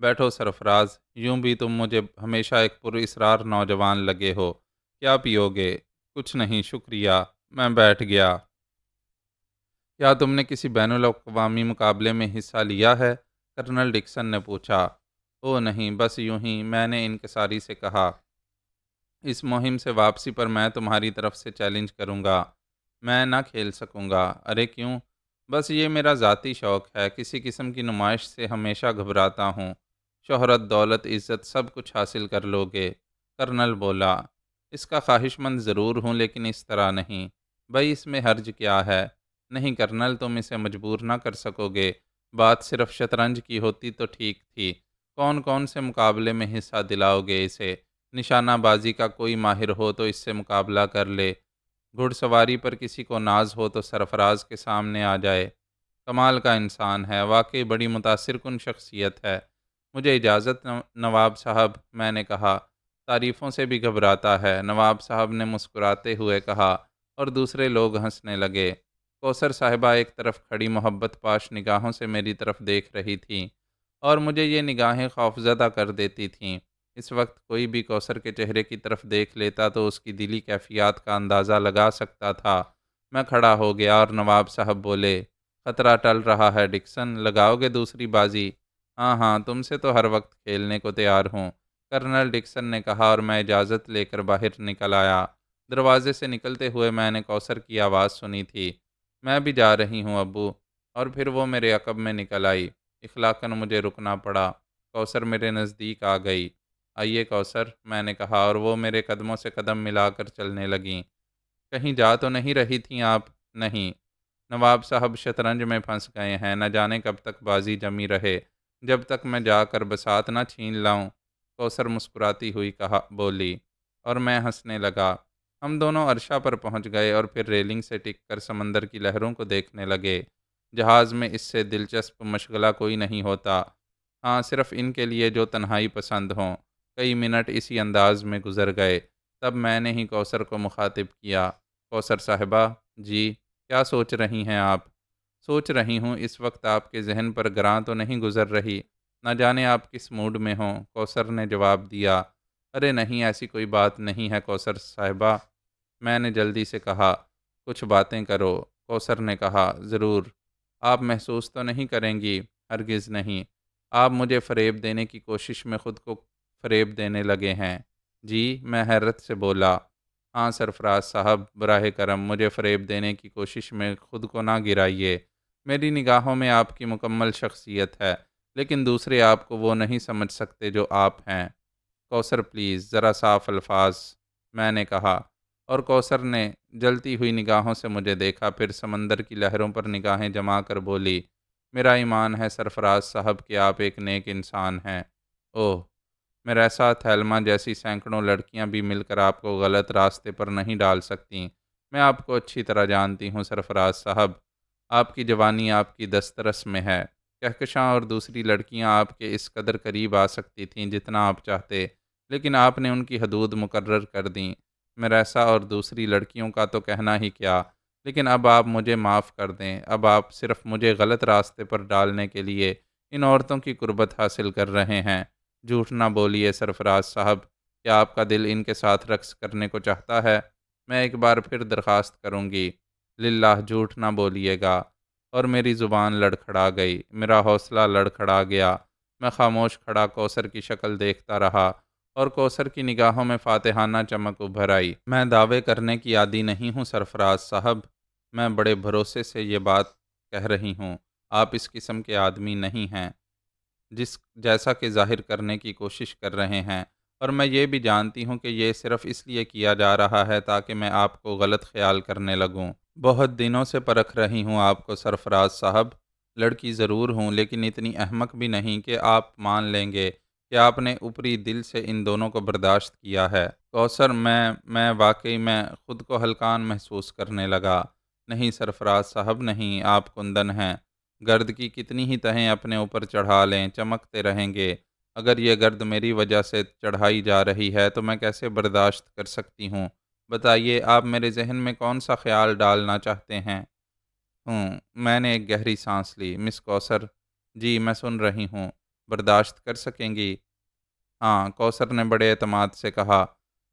بیٹھو سرفراز، یوں بھی تم مجھے ہمیشہ ایک پر اسرار نوجوان لگے ہو۔ کیا پیو گے؟ کچھ نہیں شکریہ۔ میں بیٹھ گیا۔ کیا تم نے کسی بین الاقوامی مقابلے میں حصہ لیا ہے؟ کرنل ڈکسن نے پوچھا۔ او نہیں، بس یوں ہی، میں نے انکساری سے کہا۔ اس مہم سے واپسی پر میں تمہاری طرف سے چیلنج کروں گا۔ میں نہ کھیل سکوں گا۔ ارے کیوں؟ بس یہ میرا ذاتی شوق ہے، کسی قسم کی نمائش سے ہمیشہ گھبراتا ہوں۔ شہرت، دولت، عزت سب کچھ حاصل کر لو گے، کرنل بولا۔ اس کا خواہش مند ضرور ہوں، لیکن اس طرح نہیں۔ بھائی اس میں حرج کیا ہے؟ نہیں کرنل، تم اسے مجبور نہ کر سکو گے۔ بات صرف شطرنج کی ہوتی تو ٹھیک تھی۔ کون کون سے مقابلے میں حصہ دلاؤ گے اسے؟ نشانہ بازی کا کوئی ماہر ہو تو اس سے مقابلہ کر لے۔ گھڑ سواری پر کسی کو ناز ہو تو سرفراز کے سامنے آ جائے۔ کمال کا انسان ہے، واقعی بڑی متاثر کن شخصیت ہے۔ مجھے اجازت نواب صاحب، میں نے کہا۔ تعریفوں سے بھی گھبراتا ہے، نواب صاحب نے مسکراتے ہوئے کہا، اور دوسرے لوگ ہنسنے لگے۔ کوثر صاحبہ ایک طرف کھڑی محبت پاش نگاہوں سے میری طرف دیکھ رہی تھیں، اور مجھے یہ نگاہیں خوفزدہ کر دیتی تھیں۔ اس وقت کوئی بھی کوثر کے چہرے کی طرف دیکھ لیتا تو اس کی دلی کیفیات کا اندازہ لگا سکتا تھا۔ میں کھڑا ہو گیا اور نواب صاحب بولے، خطرہ ٹل رہا ہے ڈکسن، لگاؤ گے دوسری بازی؟ ہاں ہاں، تم سے تو ہر وقت کھیلنے کو تیار ہوں، کرنل ڈکسن نے کہا، اور میں اجازت لے کر باہر نکل آیا۔ دروازے سے نکلتے ہوئے میں نے کوثر کی آواز سنی تھی، میں بھی جا رہی ہوں ابو، اور پھر وہ میرے عقب میں نکل آئی۔ اخلاقاً مجھے رکنا پڑا۔ کوثر میرے نزدیک آ گئی۔ آئیے کوثر، میں نے کہا، اور وہ میرے قدموں سے قدم ملا کر چلنے لگیں۔ کہیں جا تو نہیں رہی تھیں آپ؟ نہیں، نواب صاحب شطرنج میں پھنس گئے ہیں، نہ جانے کب تک بازی جمی رہے، جب تک میں جا کر بساط نہ چھین لاؤں۔ کوثر مسکراتی ہوئی بولی، اور میں ہنسنے لگا۔ ہم دونوں عرشہ پر پہنچ گئے اور پھر ریلنگ سے ٹک کر سمندر کی لہروں کو دیکھنے لگے۔ جہاز میں اس سے دلچسپ مشغلہ کوئی نہیں ہوتا، ہاں صرف ان کے لیے جو تنہائی پسند ہوں۔ کئی منٹ اسی انداز میں گزر گئے، تب میں نے ہی کوثر کو مخاطب کیا، کوثر صاحبہ، جی، کیا سوچ رہی ہیں آپ؟ سوچ رہی ہوں اس وقت آپ کے ذہن پر گراں تو نہیں گزر رہی، نہ جانے آپ کس موڈ میں ہوں، کوثر نے جواب دیا۔ ارے نہیں، ایسی کوئی بات نہیں ہے کوثر صاحبہ، میں نے جلدی سے کہا۔ کچھ باتیں کرو، کوثر نے کہا۔ ضرور۔ آپ محسوس تو نہیں کریں گی؟ ہرگز نہیں۔ آپ مجھے فریب دینے کی کوشش میں خود کو فریب دینے لگے ہیں؟ جی، میں حیرت سے بولا۔ ہاں سرفراز صاحب، براہ کرم مجھے فریب دینے کی کوشش میں خود کو نہ گرائیے۔ میری نگاہوں میں آپ کی مکمل شخصیت ہے، لیکن دوسرے آپ کو وہ نہیں سمجھ سکتے جو آپ ہیں۔ کوثر پلیز، ذرا صاف الفاظ، میں نے کہا، اور کوثر نے جلتی ہوئی نگاہوں سے مجھے دیکھا، پھر سمندر کی لہروں پر نگاہیں جما کر بولی، میرا ایمان ہے سرفراز صاحب کہ آپ ایک نیک انسان ہیں۔ اوہ، میریسا تھیلما جیسی سینکڑوں لڑکیاں بھی مل کر آپ کو غلط راستے پر نہیں ڈال سکتیں۔ میں آپ کو اچھی طرح جانتی ہوں سرفراز صاحب، آپ کی جوانی آپ کی دسترس میں ہے۔ کہکشاں اور دوسری لڑکیاں آپ کے اس قدر قریب آ سکتی تھیں جتنا آپ چاہتے، لیکن آپ نے ان کی حدود مقرر کر دیں۔ میریسا اور دوسری لڑکیوں کا تو کہنا ہی کیا، لیکن اب آپ مجھے معاف کر دیں۔ اب آپ صرف مجھے غلط راستے پر ڈالنے کے لیے ان عورتوں کی قربت حاصل کر رہے ہیں۔ جھوٹ نہ بولیے سرفراز صاحب، کیا آپ کا دل ان کے ساتھ رقص کرنے کو چاہتا ہے؟ میں ایک بار پھر درخواست کروں گی، للہ جھوٹ نہ بولیے گا۔ اور میری زبان لڑکھڑا گئی، میرا حوصلہ لڑکھڑا گیا۔ میں خاموش کھڑا کوثر کی شکل دیکھتا رہا، اور کوثر کی نگاہوں میں فاتحانہ چمک ابھر آئی۔ میں دعوے کرنے کی عادی نہیں ہوں سرفراز صاحب، میں بڑے بھروسے سے یہ بات کہہ رہی ہوں، آپ اس قسم کے آدمی نہیں ہیں جیسا کہ ظاہر کرنے کی کوشش کر رہے ہیں، اور میں یہ بھی جانتی ہوں کہ یہ صرف اس لیے کیا جا رہا ہے تاکہ میں آپ کو غلط خیال کرنے لگوں۔ بہت دنوں سے پرکھ رہی ہوں آپ کو سرفراز صاحب، لڑکی ضرور ہوں لیکن اتنی احمق بھی نہیں کہ آپ مان لیں گے کہ آپ نے اوپری دل سے ان دونوں کو برداشت کیا ہے۔ کوثر، میں واقعی میں خود کو ہلکان محسوس کرنے لگا۔ نہیں سرفراز صاحب نہیں، آپ کندن ہیں، گرد کی کتنی ہی تہیں اپنے اوپر چڑھا لیں، چمکتے رہیں گے۔ اگر یہ گرد میری وجہ سے چڑھائی جا رہی ہے تو میں کیسے برداشت کر سکتی ہوں؟ بتائیے، آپ میرے ذہن میں کون سا خیال ڈالنا چاہتے ہیں؟ میں نے ایک گہری سانس لی۔ مس کوثر، جی میں سن رہی ہوں۔ برداشت کر سکیں گی؟ ہاں، کوثر نے بڑے اعتماد سے کہا۔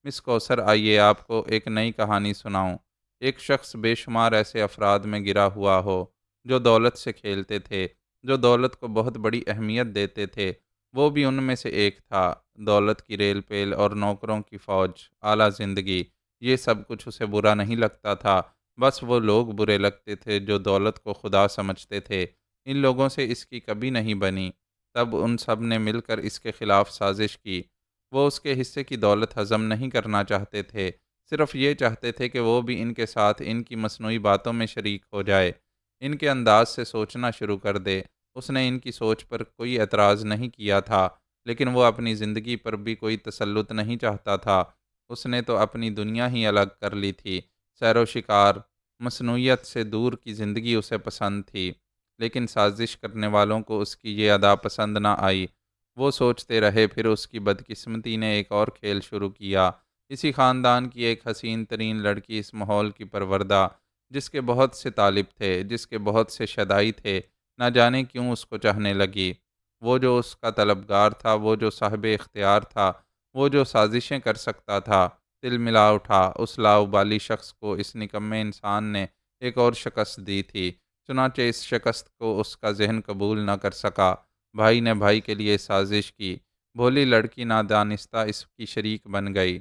مس کوثر، آئیے آپ کو ایک نئی کہانی سناؤں۔ ایک شخص بے شمار ایسے افراد میں گرا ہوا ہو جو دولت سے کھیلتے تھے، جو دولت کو بہت بڑی اہمیت دیتے تھے، وہ بھی ان میں سے ایک تھا۔ دولت کی ریل پیل اور نوکروں کی فوج، اعلیٰ زندگی، یہ سب کچھ اسے برا نہیں لگتا تھا، بس وہ لوگ برے لگتے تھے جو دولت کو خدا سمجھتے تھے۔ ان لوگوں سے اس کی کبھی نہیں بنی۔ تب ان سب نے مل کر اس کے خلاف سازش کی۔ وہ اس کے حصے کی دولت ہضم نہیں کرنا چاہتے تھے، صرف یہ چاہتے تھے کہ وہ بھی ان کے ساتھ ان کی مصنوعی باتوں میں شریک ہو جائے، ان کے انداز سے سوچنا شروع کر دے۔ اس نے ان کی سوچ پر کوئی اعتراض نہیں کیا تھا، لیکن وہ اپنی زندگی پر بھی کوئی تسلط نہیں چاہتا تھا۔ اس نے تو اپنی دنیا ہی الگ کر لی تھی، سیر و شکار، مصنوعیت سے دور کی زندگی اسے پسند تھی، لیکن سازش کرنے والوں کو اس کی یہ ادا پسند نہ آئی۔ وہ سوچتے رہے، پھر اس کی بدقسمتی نے ایک اور کھیل شروع کیا۔ اسی خاندان کی ایک حسین ترین لڑکی، اس ماحول کی پروردہ، جس کے بہت سے طالب تھے، جس کے بہت سے شدائی تھے، نہ جانے کیوں اس کو چاہنے لگی۔ وہ جو اس کا طلبگار تھا، وہ جو صاحب اختیار تھا، وہ جو سازشیں کر سکتا تھا، تل ملا اٹھا۔ اس لاؤبالی شخص کو اس نکمے انسان نے ایک اور شکست دی تھی، چنانچہ اس شکست کو اس کا ذہن قبول نہ کر سکا۔ بھائی نے بھائی کے لیے سازش کی، بھولی لڑکی نادانستہ اس کی شریک بن گئی۔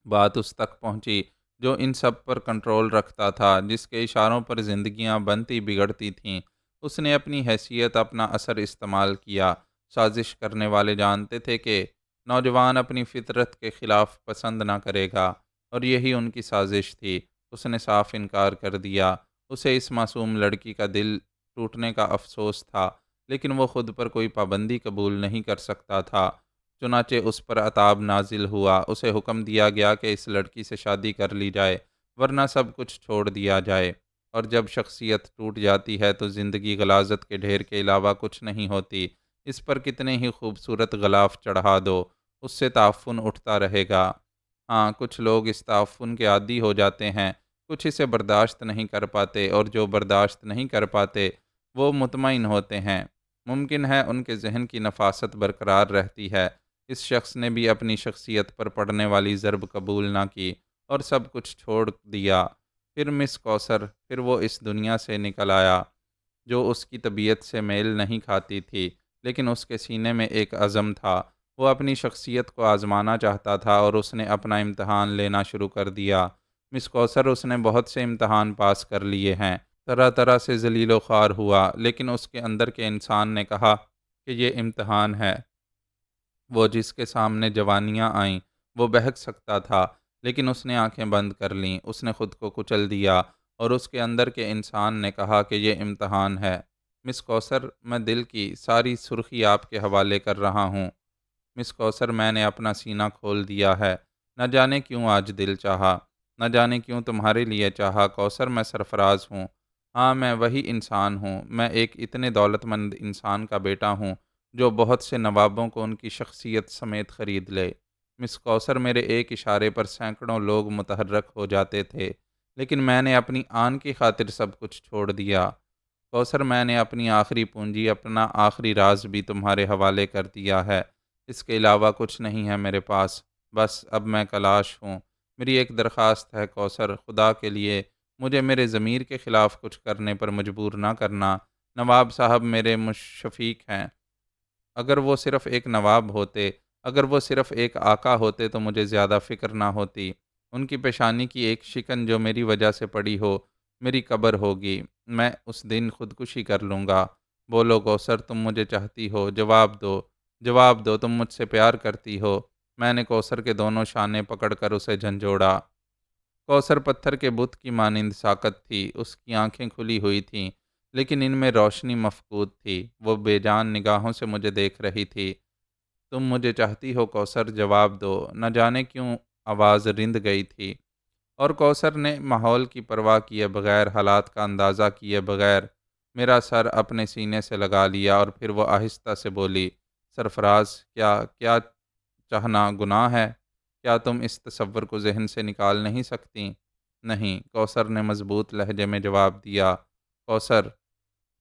بات اس تک پہنچی جو ان سب پر کنٹرول رکھتا تھا، جس کے اشاروں پر زندگیاں بنتی بگڑتی تھیں۔ اس نے اپنی حیثیت، اپنا اثر استعمال کیا۔ سازش کرنے والے جانتے تھے کہ نوجوان اپنی فطرت کے خلاف پسند نہ کرے گا، اور یہی ان کی سازش تھی۔ اس نے صاف انکار کر دیا۔ اسے اس معصوم لڑکی کا دل ٹوٹنے کا افسوس تھا، لیکن وہ خود پر کوئی پابندی قبول نہیں کر سکتا تھا۔ چنانچہ اس پر عتاب نازل ہوا۔ اسے حکم دیا گیا کہ اس لڑکی سے شادی کر لی جائے، ورنہ سب کچھ چھوڑ دیا جائے۔ اور جب شخصیت ٹوٹ جاتی ہے تو زندگی غلاظت کے ڈھیر کے علاوہ کچھ نہیں ہوتی۔ اس پر کتنے ہی خوبصورت غلاف چڑھا دو، اس سے تعفن اٹھتا رہے گا۔ ہاں، کچھ لوگ اس تعفن کے عادی ہو جاتے ہیں، کچھ اسے برداشت نہیں کر پاتے، اور جو برداشت نہیں کر پاتے وہ مطمئن ہوتے ہیں۔ ممکن ہے ان کے ذہن کی نفاست برقرار رہتی ہے۔ اس شخص نے بھی اپنی شخصیت پر پڑنے والی ضرب قبول نہ کی اور سب کچھ چھوڑ دیا۔ پھر مس کوثر، پھر وہ اس دنیا سے نکل آیا جو اس کی طبیعت سے میل نہیں کھاتی تھی، لیکن اس کے سینے میں ایک عزم تھا۔ وہ اپنی شخصیت کو آزمانا چاہتا تھا، اور اس نے اپنا امتحان لینا شروع کر دیا۔ مس کوثر، اس نے بہت سے امتحان پاس کر لیے ہیں، طرح طرح سے ذلیل و خوار ہوا، لیکن اس کے اندر کے انسان نے کہا کہ یہ امتحان ہے۔ وہ جس کے سامنے جوانیاں آئیں وہ بہک سکتا تھا، لیکن اس نے آنکھیں بند کر لیں۔ اس نے خود کو کچل دیا، اور اس کے اندر کے انسان نے کہا کہ یہ امتحان ہے۔ مس کوثر، میں دل کی ساری سرخی آپ کے حوالے کر رہا ہوں۔ مس کوثر، میں نے اپنا سینہ کھول دیا ہے۔ نہ جانے کیوں آج دل چاہا، نہ جانے کیوں تمہارے لیے چاہا۔ کوثر، میں سرفراز ہوں۔ ہاں، میں وہی انسان ہوں۔ میں ایک اتنے دولت مند انسان کا بیٹا ہوں جو بہت سے نوابوں کو ان کی شخصیت سمیت خرید لے۔ مس کوثر، میرے ایک اشارے پر سینکڑوں لوگ متحرک ہو جاتے تھے، لیکن میں نے اپنی آن کی خاطر سب کچھ چھوڑ دیا۔ کوثر، میں نے اپنی آخری پونجی، اپنا آخری راز بھی تمہارے حوالے کر دیا ہے۔ اس کے علاوہ کچھ نہیں ہے میرے پاس، بس اب میں کلاش ہوں۔ میری ایک درخواست ہے کوثر، خدا کے لیے مجھے میرے ضمیر کے خلاف کچھ کرنے پر مجبور نہ کرنا۔ نواب صاحب میرے مشفیق ہیں۔ اگر وہ صرف ایک نواب ہوتے، اگر وہ صرف ایک آقا ہوتے تو مجھے زیادہ فکر نہ ہوتی۔ ان کی پیشانی کی ایک شکن جو میری وجہ سے پڑی ہو، میری قبر ہوگی۔ میں اس دن خودکشی کر لوں گا۔ بولو کوثر، تم مجھے چاہتی ہو؟ جواب دو، جواب دو، تم مجھ سے پیار کرتی ہو؟ میں نے کوثر کے دونوں شانے پکڑ کر اسے جھنجھوڑا۔ کوثر پتھر کے بت کی مانند ساکت تھی۔ اس کی آنکھیں کھلی ہوئی تھیں، لیکن ان میں روشنی مفقود تھی۔ وہ بے جان نگاہوں سے مجھے دیکھ رہی تھی۔ تم مجھے چاہتی ہو کوثر؟ جواب دو۔ نہ جانے کیوں آواز رند گئی تھی، اور کوثر نے ماحول کی پرواہ کیے بغیر، حالات کا اندازہ کیے بغیر میرا سر اپنے سینے سے لگا لیا، اور پھر وہ آہستہ سے بولی، سرفراز، کیا چاہنا گناہ ہے؟ کیا تم اس تصور کو ذہن سے نکال نہیں سکتی؟ نہیں، کوثر نے مضبوط لہجے میں جواب دیا۔ کوثر،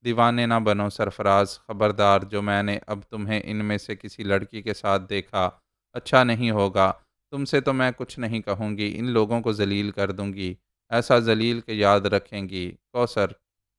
دیوانے نہ بنو سرفراز، خبردار، جو میں نے اب تمہیں ان میں سے کسی لڑکی کے ساتھ دیکھا اچھا نہیں ہوگا۔ تم سے تو میں کچھ نہیں کہوں گی، ان لوگوں کو ذلیل کر دوں گی، ایسا ذلیل کہ یاد رکھیں گی کوثر۔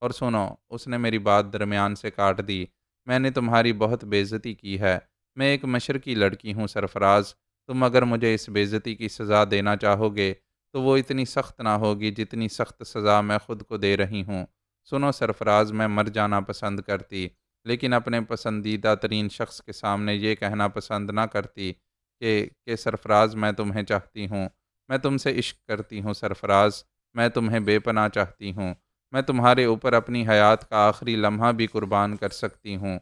اور سنو، اس نے میری بات درمیان سے کاٹ دی، میں نے تمہاری بہت بے عزتی کی ہے، میں ایک مشرقی لڑکی ہوں سرفراز، تم اگر مجھے اس بے عزتی کی سزا دینا چاہو گے تو وہ اتنی سخت نہ ہوگی جتنی سخت سزا میں خود کو دے رہی ہوں۔ سنو سرفراز، میں مر جانا پسند کرتی، لیکن اپنے پسندیدہ ترین شخص کے سامنے یہ کہنا پسند نہ کرتی کہ سرفراز میں تمہیں چاہتی ہوں، میں تم سے عشق کرتی ہوں سرفراز، میں تمہیں بے پناہ چاہتی ہوں، میں تمہارے اوپر اپنی حیات کا آخری لمحہ بھی قربان کر سکتی ہوں۔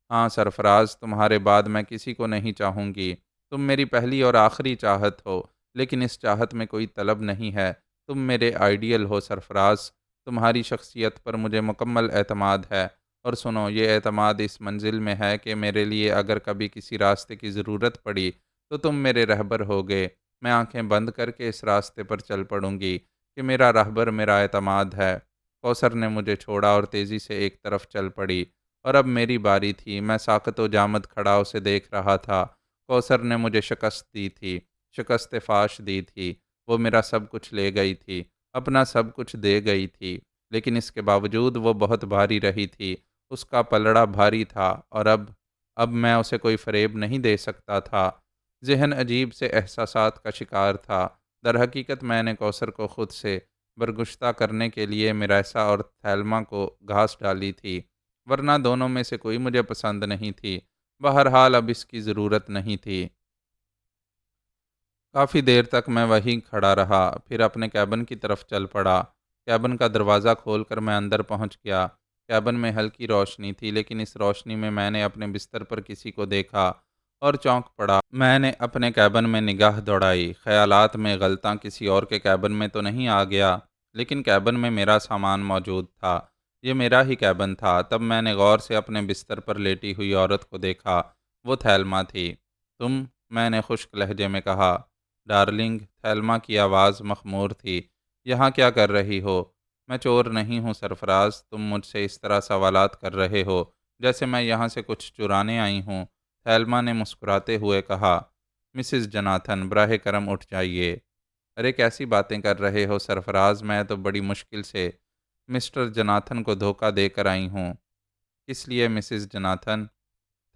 ہاں سرفراز، تمہارے بعد میں کسی کو نہیں چاہوں گی، تم میری پہلی اور آخری چاہت ہو، لیکن اس چاہت میں کوئی طلب نہیں ہے، تم میرے آئیڈیل ہو سرفراز، تمہاری شخصیت پر مجھے مکمل اعتماد ہے۔ اور سنو، یہ اعتماد اس منزل میں ہے کہ میرے لیے اگر کبھی کسی راستے کی ضرورت پڑی تو تم میرے رہبر ہوگے، میں آنکھیں بند کر کے اس راستے پر چل پڑوں گی کہ میرا رہبر میرا اعتماد ہے۔ کوثر نے مجھے چھوڑا اور تیزی سے ایک طرف چل پڑی، اور اب میری باری تھی، میں ساکت و جامد کھڑا اسے دیکھ رہا تھا۔ کوثر نے مجھے شکست دی تھی، شکست فاش دی تھی، وہ میرا سب کچھ لے گئی تھی، اپنا سب کچھ دے گئی تھی، لیکن اس کے باوجود وہ بہت بھاری رہی تھی، اس کا پلڑا بھاری تھا، اور اب میں اسے کوئی فریب نہیں دے سکتا تھا۔ ذہن عجیب سے احساسات کا شکار تھا۔ در حقیقت میں نے کوثر کو خود سے برگشتہ کرنے کے لیے میریسا اور تھیلما کو گھاس ڈالی تھی، ورنہ دونوں میں سے کوئی مجھے پسند نہیں تھی۔ بہرحال اب اس کی ضرورت نہیں تھی۔ کافی دیر تک میں وہیں کھڑا رہا، پھر اپنے کیبن کی طرف چل پڑا۔ کیبن کا دروازہ کھول کر میں اندر پہنچ گیا۔ کیبن میں ہلکی روشنی تھی، لیکن اس روشنی میں میں نے اپنے بستر پر کسی کو دیکھا اور چونک پڑا۔ میں نے اپنے کیبن میں نگاہ دوڑائی، خیالات میں غلطاں کسی اور کے کیبن میں تو نہیں آ گیا، لیکن کیبن میں میرا سامان موجود تھا، یہ میرا ہی کیبن تھا۔ تب میں نے غور سے اپنے بستر پر لیٹی ہوئی عورت کو دیکھا، وہ تھیلما تھی۔ تم؟ میں نے خشک لہجے میں کہا۔ ڈارلنگ، تھیلما کی آواز مخمور تھی، یہاں کیا کر رہی ہو؟ میں چور نہیں ہوں سرفراز، تم مجھ سے اس طرح سوالات کر رہے ہو جیسے میں یہاں سے کچھ چرانے آئی ہوں۔ تھیلما نے مسکراتے ہوئے کہا، مسز جناتھن، براہ کرم اٹھ جائیے۔ ارے کیسی باتیں کر رہے ہو سرفراز، میں تو بڑی مشکل سے مسٹر جناتھن کو دھوکہ دے کر آئی ہوں۔ کس لیے مسز جناتھن؟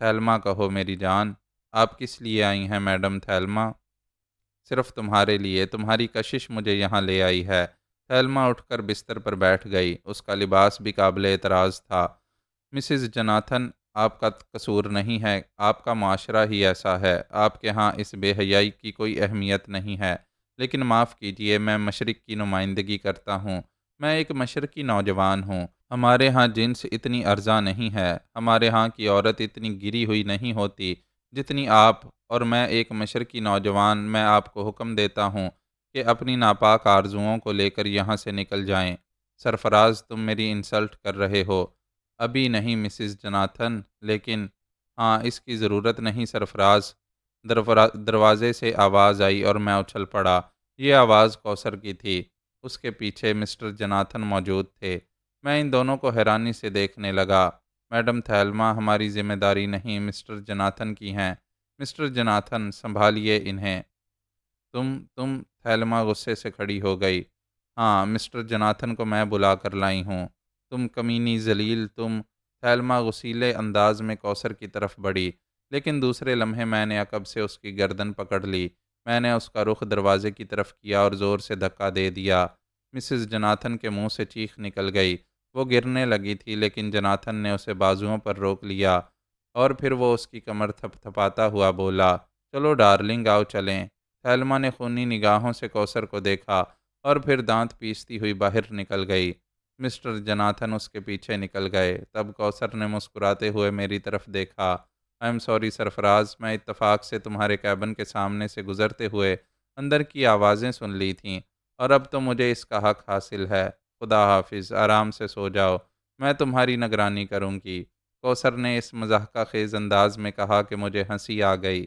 تھیلما کہو میری جان۔ آپ کس لیے آئی ہیں میڈم تھیلما؟ صرف تمہارے لیے، تمہاری کشش مجھے یہاں لے آئی ہے۔ تھیلما اٹھ کر بستر پر بیٹھ گئی، اس کا لباس بھی قابل اعتراض تھا۔ مسز جناتھن، آپ کا قصور نہیں ہے، آپ کا معاشرہ ہی ایسا ہے، آپ کے ہاں اس بے حیائی کی کوئی اہمیت نہیں ہے، لیکن معاف کیجئے، میں مشرق کی نمائندگی کرتا ہوں، میں ایک مشرقی نوجوان ہوں، ہمارے ہاں جنس اتنی ارزاں نہیں ہے، ہمارے ہاں کی عورت اتنی گری ہوئی نہیں ہوتی جتنی آپ، اور میں ایک مشرقی نوجوان، میں آپ کو حکم دیتا ہوں کہ اپنی ناپاک آرزوؤں کو لے کر یہاں سے نکل جائیں۔ سرفراز، تم میری انسلٹ کر رہے ہو۔ ابھی نہیں مسز جناتھن، لیکن ہاں، اس کی ضرورت نہیں سرفراز۔ دروازے سے آواز آئی اور میں اچھل پڑا۔ یہ آواز کوثر کی تھی، اس کے پیچھے مسٹر جناتھن موجود تھے۔ میں ان دونوں کو حیرانی سے دیکھنے لگا۔ میڈم تھیلما، ہماری ذمہ داری نہیں، مسٹر جناتھن کی ہیں۔ مسٹر جناتھن، سنبھالیے انہیں۔ تم تھیلما غصے سے کھڑی ہو گئی۔ ہاں، مسٹر جناتھن کو میں بلا کر لائی ہوں۔ تم کمینی ذلیل، تم! تھیلما غصیلے انداز میں کوثر کی طرف بڑھی، لیکن دوسرے لمحے میں نے عقب سے اس کی گردن پکڑ لی۔ میں نے اس کا رخ دروازے کی طرف کیا اور زور سے دھکا دے دیا۔ مسز جناتھن کے منہ سے چیخ نکل گئی، وہ گرنے لگی تھی، لیکن جناتھن نے اسے بازوؤں پر روک لیا، اور پھر وہ اس کی کمر تھپ تھپاتا ہوا بولا، چلو ڈارلنگ، آؤ چلیں۔ تھیلما نے خونی نگاہوں سے کوثر کو دیکھا اور پھر دانت پیستی ہوئی باہر نکل گئی۔ مسٹر جناتھن اس کے پیچھے نکل گئے۔ تب کوثر نے مسکراتے ہوئے میری طرف دیکھا۔ آئی ایم سوری سرفراز، میں اتفاق سے تمہارے کیبن کے سامنے سے گزرتے ہوئے اندر کی آوازیں سن لی تھیں، اور اب تو مجھے اس کا حق حاصل ہے۔ خدا حافظ، آرام سے سو جاؤ، میں تمہاری نگرانی کروں گی۔ کوثر نے اس مضحکہ خیز انداز میں کہا کہ مجھے ہنسی آ گئی۔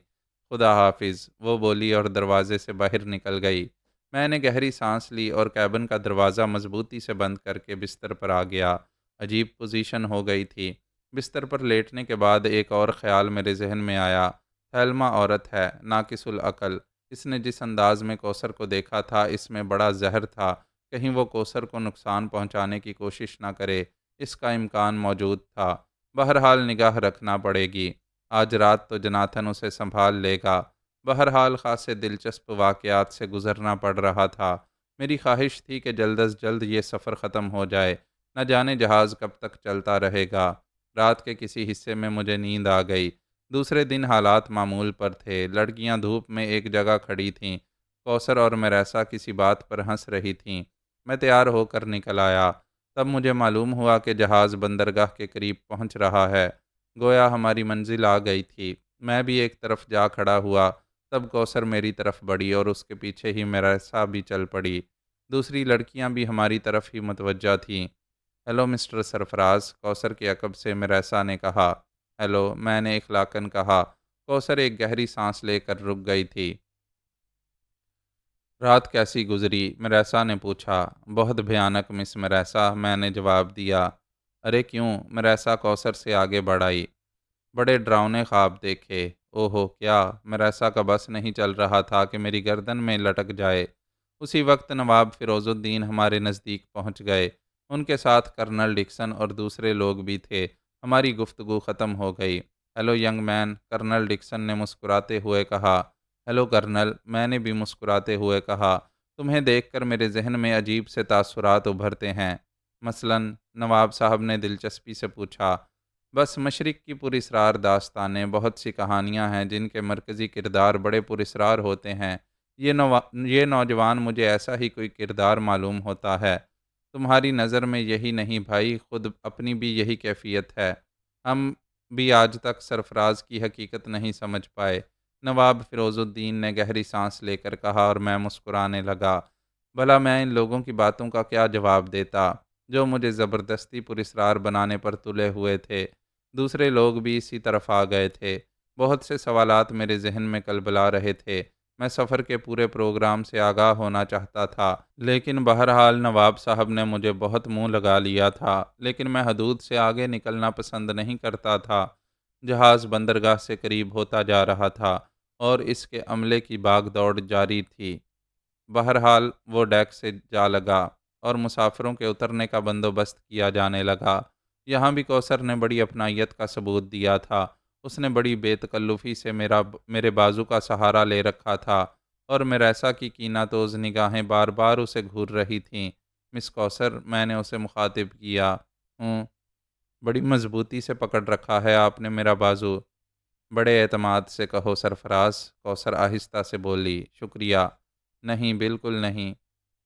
خدا حافظ، وہ بولی اور دروازے سے باہر نکل گئی۔ میں نے گہری سانس لی اور کیبن کا دروازہ مضبوطی سے بند کر کے بستر پر آ گیا۔ عجیب پوزیشن ہو گئی تھی۔ بستر پر لیٹنے کے بعد ایک اور خیال میرے ذہن میں آیا۔ تھیلما عورت ہے، ناقص العقل۔ اس نے جس انداز میں کوثر کو دیکھا تھا، اس میں بڑا زہر تھا۔ کہیں وہ کوثر کو نقصان پہنچانے کی کوشش نہ کرے، اس کا امکان موجود تھا۔ بہرحال نگاہ رکھنا پڑے گی۔ آج رات تو جناتھن اسے سنبھال لے گا۔ بہرحال خاصے دلچسپ واقعات سے گزرنا پڑ رہا تھا۔ میری خواہش تھی کہ جلد از جلد یہ سفر ختم ہو جائے۔ نہ جانے جہاز کب تک چلتا رہے گا۔ رات کے کسی حصے میں مجھے نیند آ گئی۔ دوسرے دن حالات معمول پر تھے۔ لڑکیاں دھوپ میں ایک جگہ کھڑی تھیں۔ کوثر اور میرسا کسی بات پر ہنس رہی تھیں۔ میں تیار ہو کر نکل آیا۔ تب مجھے معلوم ہوا کہ جہاز بندرگاہ کے قریب پہنچ رہا ہے۔ گویا ہماری منزل آ گئی تھی۔ میں بھی ایک طرف جا کھڑا ہوا۔ تب کوثر میری طرف بڑھی اور اس کے پیچھے ہی میرسا بھی چل پڑی۔ دوسری لڑکیاں بھی ہماری طرف ہی متوجہ تھیں۔ ہیلو مسٹر سرفراز، کوثر کے عقب سے میرسا نے کہا۔ ہیلو، میں نے اخلاقاً کہا۔ کوثر ایک گہری سانس لے کر رک گئی تھی۔ رات کیسی گزری؟ میرسا نے پوچھا۔ بہت بھیانک مس میرسا، میں نے جواب دیا۔ ارے کیوں؟ میرسا کوثر سے آگے بڑھ آئی۔ بڑے ڈراؤنے خواب دیکھے۔ اوہو کیا؟ میرسا کا بس نہیں چل رہا تھا کہ میری گردن میں لٹک جائے۔ اسی وقت نواب فیروز الدین ہمارے نزدیک پہنچ گئے۔ ان کے ساتھ کرنل ڈکسن اور دوسرے لوگ بھی تھے۔ ہماری گفتگو ختم ہو گئی۔ Hello young man, colonel Dixon نے مسکراتے ہوئے کہا۔ ہیلو کرنل، میں نے بھی مسکراتے ہوئے کہا۔ تمہیں دیکھ کر میرے ذہن میں عجیب سے تاثرات ابھرتے ہیں۔ مثلاً؟ نواب صاحب نے دلچسپی سے پوچھا۔ بس مشرق کی پراسرار داستانیں، بہت سی کہانیاں ہیں جن کے مرکزی کردار بڑے پراسرار ہوتے ہیں۔ یہ نوجوان مجھے ایسا ہی کوئی کردار معلوم ہوتا ہے۔ تمہاری نظر میں یہی نہیں بھائی، خود اپنی بھی یہی کیفیت ہے۔ ہم بھی آج تک سرفراز کی حقیقت نہیں سمجھ پائے۔ نواب فیروز الدین نے گہری سانس لے کر کہا اور میں مسکرانے لگا۔ بھلا میں ان لوگوں کی باتوں کا کیا جواب دیتا جو مجھے زبردستی پراسرار بنانے پر تلے ہوئے تھے؟ دوسرے لوگ بھی اسی طرف آ گئے تھے۔ بہت سے سوالات میرے ذہن میں کلبلا رہے تھے۔ میں سفر کے پورے پروگرام سے آگاہ ہونا چاہتا تھا، لیکن بہرحال نواب صاحب نے مجھے بہت منہ لگا لیا تھا۔ لیکن میں حدود سے آگے نکلنا پسند نہیں کرتا تھا۔ جہاز بندرگاہ سے قریب ہوتا جا رہا تھا اور اس کے عملے کی باغ دوڑ جاری تھی۔ بہرحال وہ ڈیک سے جا لگا اور مسافروں کے اترنے کا بندوبست کیا جانے لگا۔ یہاں بھی کوثر نے بڑی اپنائیت کا ثبوت دیا تھا۔ اس نے بڑی بے تکلفی سے میرے بازو کا سہارا لے رکھا تھا اور میرسا کی کینہ توز نگاہیں بار بار اسے گھور رہی تھیں۔ مس کوثر، میں نے اسے مخاطب کیا۔ ہوں، بڑی مضبوطی سے پکڑ رکھا ہے آپ نے میرا بازو۔ بڑے اعتماد سے کہو سرفراز، کوثر آہستہ سے بولی۔ شکریہ۔ نہیں، بالکل نہیں۔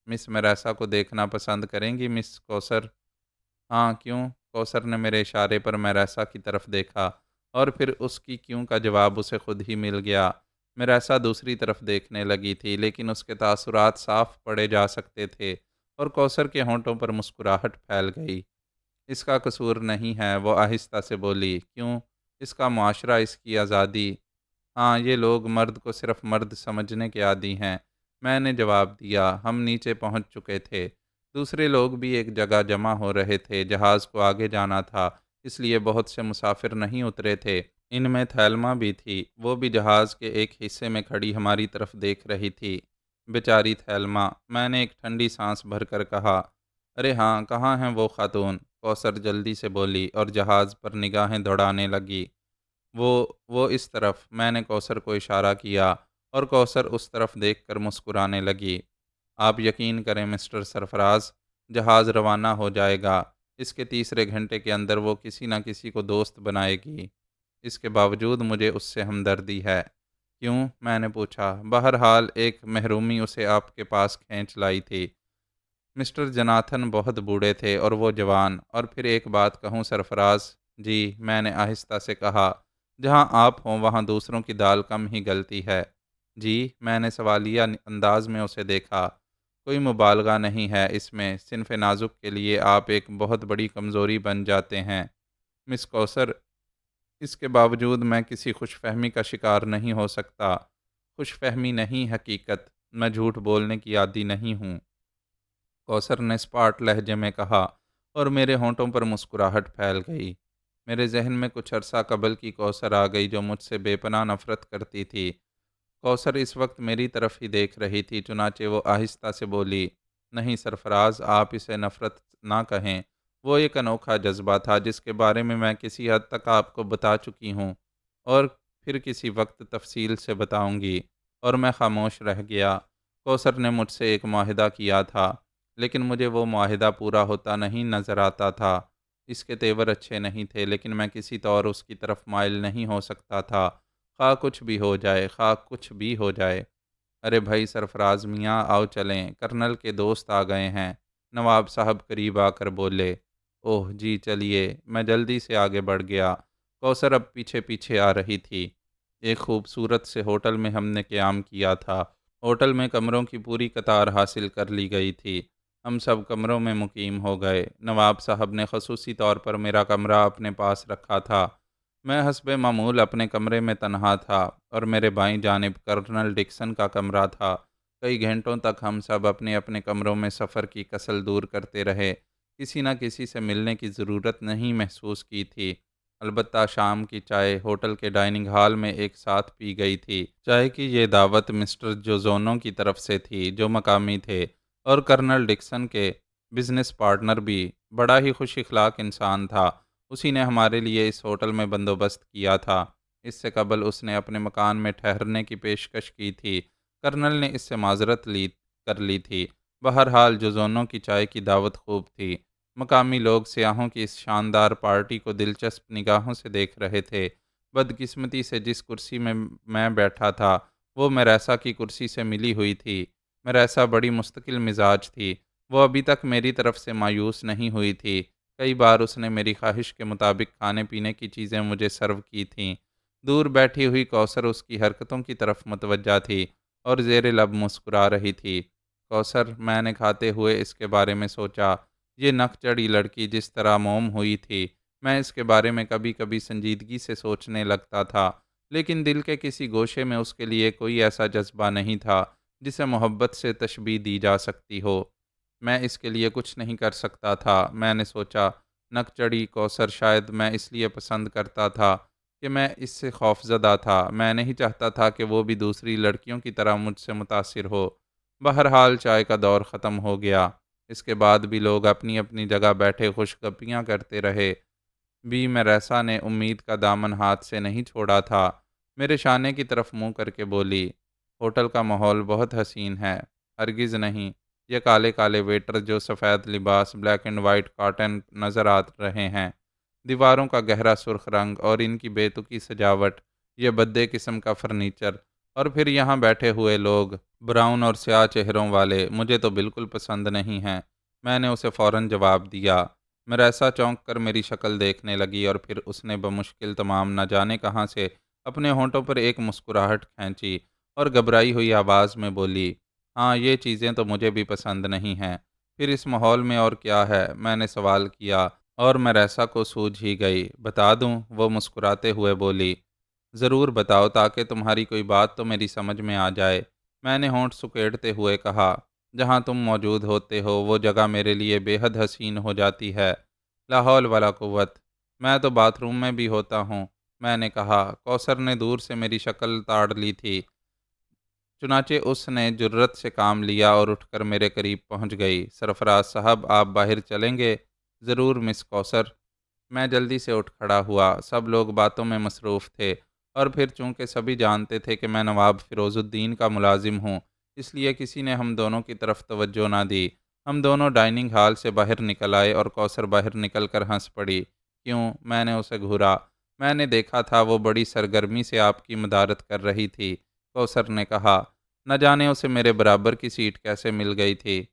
مس میرسا کو دیکھنا پسند کریں گی مس کوثر؟ ہاں، کیوں؟ کوثر نے میرے اشارے پر میرسا کی طرف دیکھا اور پھر اس کی کیوں کا جواب اسے خود ہی مل گیا۔ میرسا دوسری طرف دیکھنے لگی تھی، لیکن اس کے تاثرات صاف پڑے جا سکتے تھے اور کوثر کے ہونٹوں پر مسکراہٹ پھیل گئی۔ اس کا قصور نہیں ہے، وہ آہستہ سے بولی۔ کیوں؟ اس کا معاشرہ، اس کی آزادی۔ ہاں، یہ لوگ مرد کو صرف مرد سمجھنے کے عادی ہیں، میں نے جواب دیا۔ ہم نیچے پہنچ چکے تھے۔ دوسرے لوگ بھی ایک جگہ جمع ہو رہے تھے۔ جہاز کو آگے جانا تھا، اس لیے بہت سے مسافر نہیں اترے تھے۔ ان میں تھیلما بھی تھی۔ وہ بھی جہاز کے ایک حصے میں کھڑی ہماری طرف دیکھ رہی تھی۔ بیچاری تھیلما، میں نے ایک ٹھنڈی سانس بھر کر کہا۔ ارے ہاں، کہاں ہیں وہ خاتون؟ کوثر جلدی سے بولی اور جہاز پر نگاہیں دوڑانے لگی۔ وہ اس طرف، میں نے کوثر کو اشارہ کیا اور کوثر اس طرف دیکھ کر مسکرانے لگی۔ آپ یقین کریں مسٹر سرفراز، جہاز روانہ ہو جائے گا۔ اس کے تیسرے گھنٹے کے اندر وہ کسی نہ کسی کو دوست بنائے گی۔ اس کے باوجود مجھے اس سے ہمدردی ہے۔ کیوں؟ میں نے پوچھا۔ بہرحال ایک محرومی اسے آپ کے پاس کھینچ لائی تھی۔ مسٹر جناتھن بہت بوڑھے تھے اور وہ جوان۔ اور پھر ایک بات کہوں سرفراز؟ جی، میں نے آہستہ سے کہا۔ جہاں آپ ہوں وہاں دوسروں کی دال کم ہی گلتی ہے۔ جی، میں نے سوالیہ انداز میں اسے دیکھا۔ کوئی مبالغہ نہیں ہے اس میں، صنف نازک کے لیے آپ ایک بہت بڑی کمزوری بن جاتے ہیں مس کوثر۔ اس کے باوجود میں کسی خوش فہمی کا شکار نہیں ہو سکتا۔ خوش فہمی نہیں، حقیقت۔ میں جھوٹ بولنے کی عادی نہیں ہوں، کوثر نے اسپاٹ لہجے میں کہا اور میرے ہونٹوں پر مسکراہٹ پھیل گئی۔ میرے ذہن میں کچھ عرصہ قبل کی کوثر آ گئی جو مجھ سے بے پناہ نفرت کرتی تھی۔ کوثر اس وقت میری طرف ہی دیکھ رہی تھی، چنانچہ وہ آہستہ سے بولی، نہیں سرفراز، آپ اسے نفرت نہ کہیں، وہ ایک انوکھا جذبہ تھا جس کے بارے میں کسی حد تک آپ کو بتا چکی ہوں اور پھر کسی وقت تفصیل سے بتاؤں گی۔ اور میں خاموش رہ گیا۔ کوثر نے مجھ سے ایک معاہدہ کیا تھا، لیکن مجھے وہ معاہدہ پورا ہوتا نہیں نظر آتا تھا۔ اس کے تیور اچھے نہیں تھے، لیکن میں کسی طور اس کی طرف مائل نہیں ہو سکتا تھا، خواہ کچھ بھی ہو جائے، خواہ کچھ بھی ہو جائے۔ ارے بھائی سرفراز میاں، آؤ چلیں، کرنل کے دوست آ گئے ہیں۔ نواب صاحب قریب آ کر بولے۔ اوہ جی چلیے، میں جلدی سے آگے بڑھ گیا۔ کوثر اب پیچھے پیچھے آ رہی تھی۔ ایک خوبصورت سے ہوٹل میں ہم نے قیام کیا تھا۔ ہوٹل میں کمروں کی پوری قطار حاصل کر لی گئی تھی۔ ہم سب کمروں میں مقیم ہو گئے۔ نواب صاحب نے خصوصی طور پر میرا کمرہ اپنے پاس رکھا تھا۔ میں حسب معمول اپنے کمرے میں تنہا تھا اور میرے بائیں جانب کرنل ڈکسن کا کمرہ تھا۔ کئی گھنٹوں تک ہم سب اپنے اپنے کمروں میں سفر کی کسل دور کرتے رہے۔ کسی نہ کسی سے ملنے کی ضرورت نہیں محسوس کی تھی۔ البتہ شام کی چائے ہوٹل کے ڈائننگ ہال میں ایک ساتھ پی گئی تھی۔ چائے کی یہ دعوت مسٹر جوزونو کی طرف سے تھی جو مقامی تھے، اور کرنل ڈکسن کے بزنس پارٹنر بھی بڑا ہی خوش اخلاق انسان تھا۔ اسی نے ہمارے لیے اس ہوٹل میں بندوبست کیا تھا۔ اس سے قبل اس نے اپنے مکان میں ٹھہرنے کی پیشکش کی تھی۔ کرنل نے اس سے معذرت کر لی تھی۔ بہرحال جوزونو کی چائے کی دعوت خوب تھی۔ مقامی لوگ سیاحوں کی اس شاندار پارٹی کو دلچسپ نگاہوں سے دیکھ رہے تھے۔ بدقسمتی سے جس کرسی میں میں بیٹھا تھا وہ میریسا کی کرسی سے ملی ہوئی تھی۔ میریسا بڑی مستقل مزاج تھی۔ وہ ابھی تک میری طرف سے مایوس نہیں ہوئی تھی۔ کئی بار اس نے میری خواہش کے مطابق کھانے پینے کی چیزیں مجھے سرو کی تھیں۔ دور بیٹھی ہوئی کوثر اس کی حرکتوں کی طرف متوجہ تھی اور زیر لب مسکرا رہی تھی۔ کوثر، میں نے کھاتے ہوئے اس کے بارے میں سوچا، یہ نک چڑھی لڑکی جس طرح موم ہوئی تھی، میں اس کے بارے میں کبھی کبھی سنجیدگی سے سوچنے لگتا تھا، لیکن دل کے کسی گوشے میں اس کے لیے کوئی ایسا جذبہ نہیں تھا جسے محبت سے تشبیہ دی جا سکتی ہو۔ میں اس کے لیے کچھ نہیں کر سکتا تھا۔ میں نے سوچا، نک چڑھی کوثر شاید میں اس لیے پسند کرتا تھا کہ میں اس سے خوفزدہ تھا۔ میں نہیں چاہتا تھا کہ وہ بھی دوسری لڑکیوں کی طرح مجھ سے متاثر ہو۔ بہرحال چائے کا دور ختم ہو گیا۔ اس کے بعد بھی لوگ اپنی اپنی جگہ بیٹھے خوش گپیاں کرتے رہے۔ بی میریسا نے امید کا دامن ہاتھ سے نہیں چھوڑا تھا۔ میرے شانے کی طرف منہ کر کے بولی، ہوٹل کا ماحول بہت حسین ہے۔ ہرگز نہیں، یہ کالے کالے ویٹر جو سفید لباس بلیک اینڈ وائٹ کاٹن نظر آ رہے ہیں، دیواروں کا گہرا سرخ رنگ اور ان کی بے تکی سجاوٹ، یہ بدے قسم کا فرنیچر، اور پھر یہاں بیٹھے ہوئے لوگ براؤن اور سیاہ چہروں والے، مجھے تو بالکل پسند نہیں ہیں۔ میں نے اسے فوراً جواب دیا۔ میریسا چونک کر میری شکل دیکھنے لگی اور پھر اس نے بمشکل تمام نہ جانے کہاں سے اپنے ہونٹوں پر ایک مسکراہٹ کھینچی اور گھبرائی ہوئی آواز میں بولی، ہاں یہ چیزیں تو مجھے بھی پسند نہیں ہیں۔ پھر اس ماحول میں اور کیا ہے؟ میں نے سوال کیا اور میریسا کو سوجھ ہی گئی۔ بتا دوں؟ وہ مسکراتے ہوئے بولی، ضرور بتاؤ تاکہ تمہاری کوئی بات تو میری سمجھ میں آ جائے۔ میں نے ہونٹ سکیڑتے ہوئے کہا، جہاں تم موجود ہوتے ہو وہ جگہ میرے لیے بے حد حسین ہو جاتی ہے۔ لا حول ولا قوت، میں تو باتھ روم میں بھی ہوتا ہوں۔ میں نے کہا۔ کوثر نے دور سے میری شکل تاڑ لی تھی، چنانچہ اس نے جرت سے کام لیا اور اٹھ کر میرے قریب پہنچ گئی۔ سرفراز صاحب، آپ باہر چلیں گے؟ ضرور مس کوثر۔ میں جلدی سے اٹھ کھڑا ہوا۔ سب لوگ باتوں میں مصروف تھے، اور پھر چونکہ سبھی جانتے تھے کہ میں نواب فیروز الدین کا ملازم ہوں، اس لیے کسی نے ہم دونوں کی طرف توجہ نہ دی۔ ہم دونوں ڈائننگ ہال سے باہر نکل آئے اور کوثر باہر نکل کر ہنس پڑی۔ کیوں؟ میں نے اسے گھورا۔ میں نے دیکھا تھا وہ بڑی سرگرمی سے آپ کی مدارت کر رہی تھی۔ کوثر نے کہا، نہ جانے اسے میرے برابر کی سیٹ کیسے مل گئی تھی۔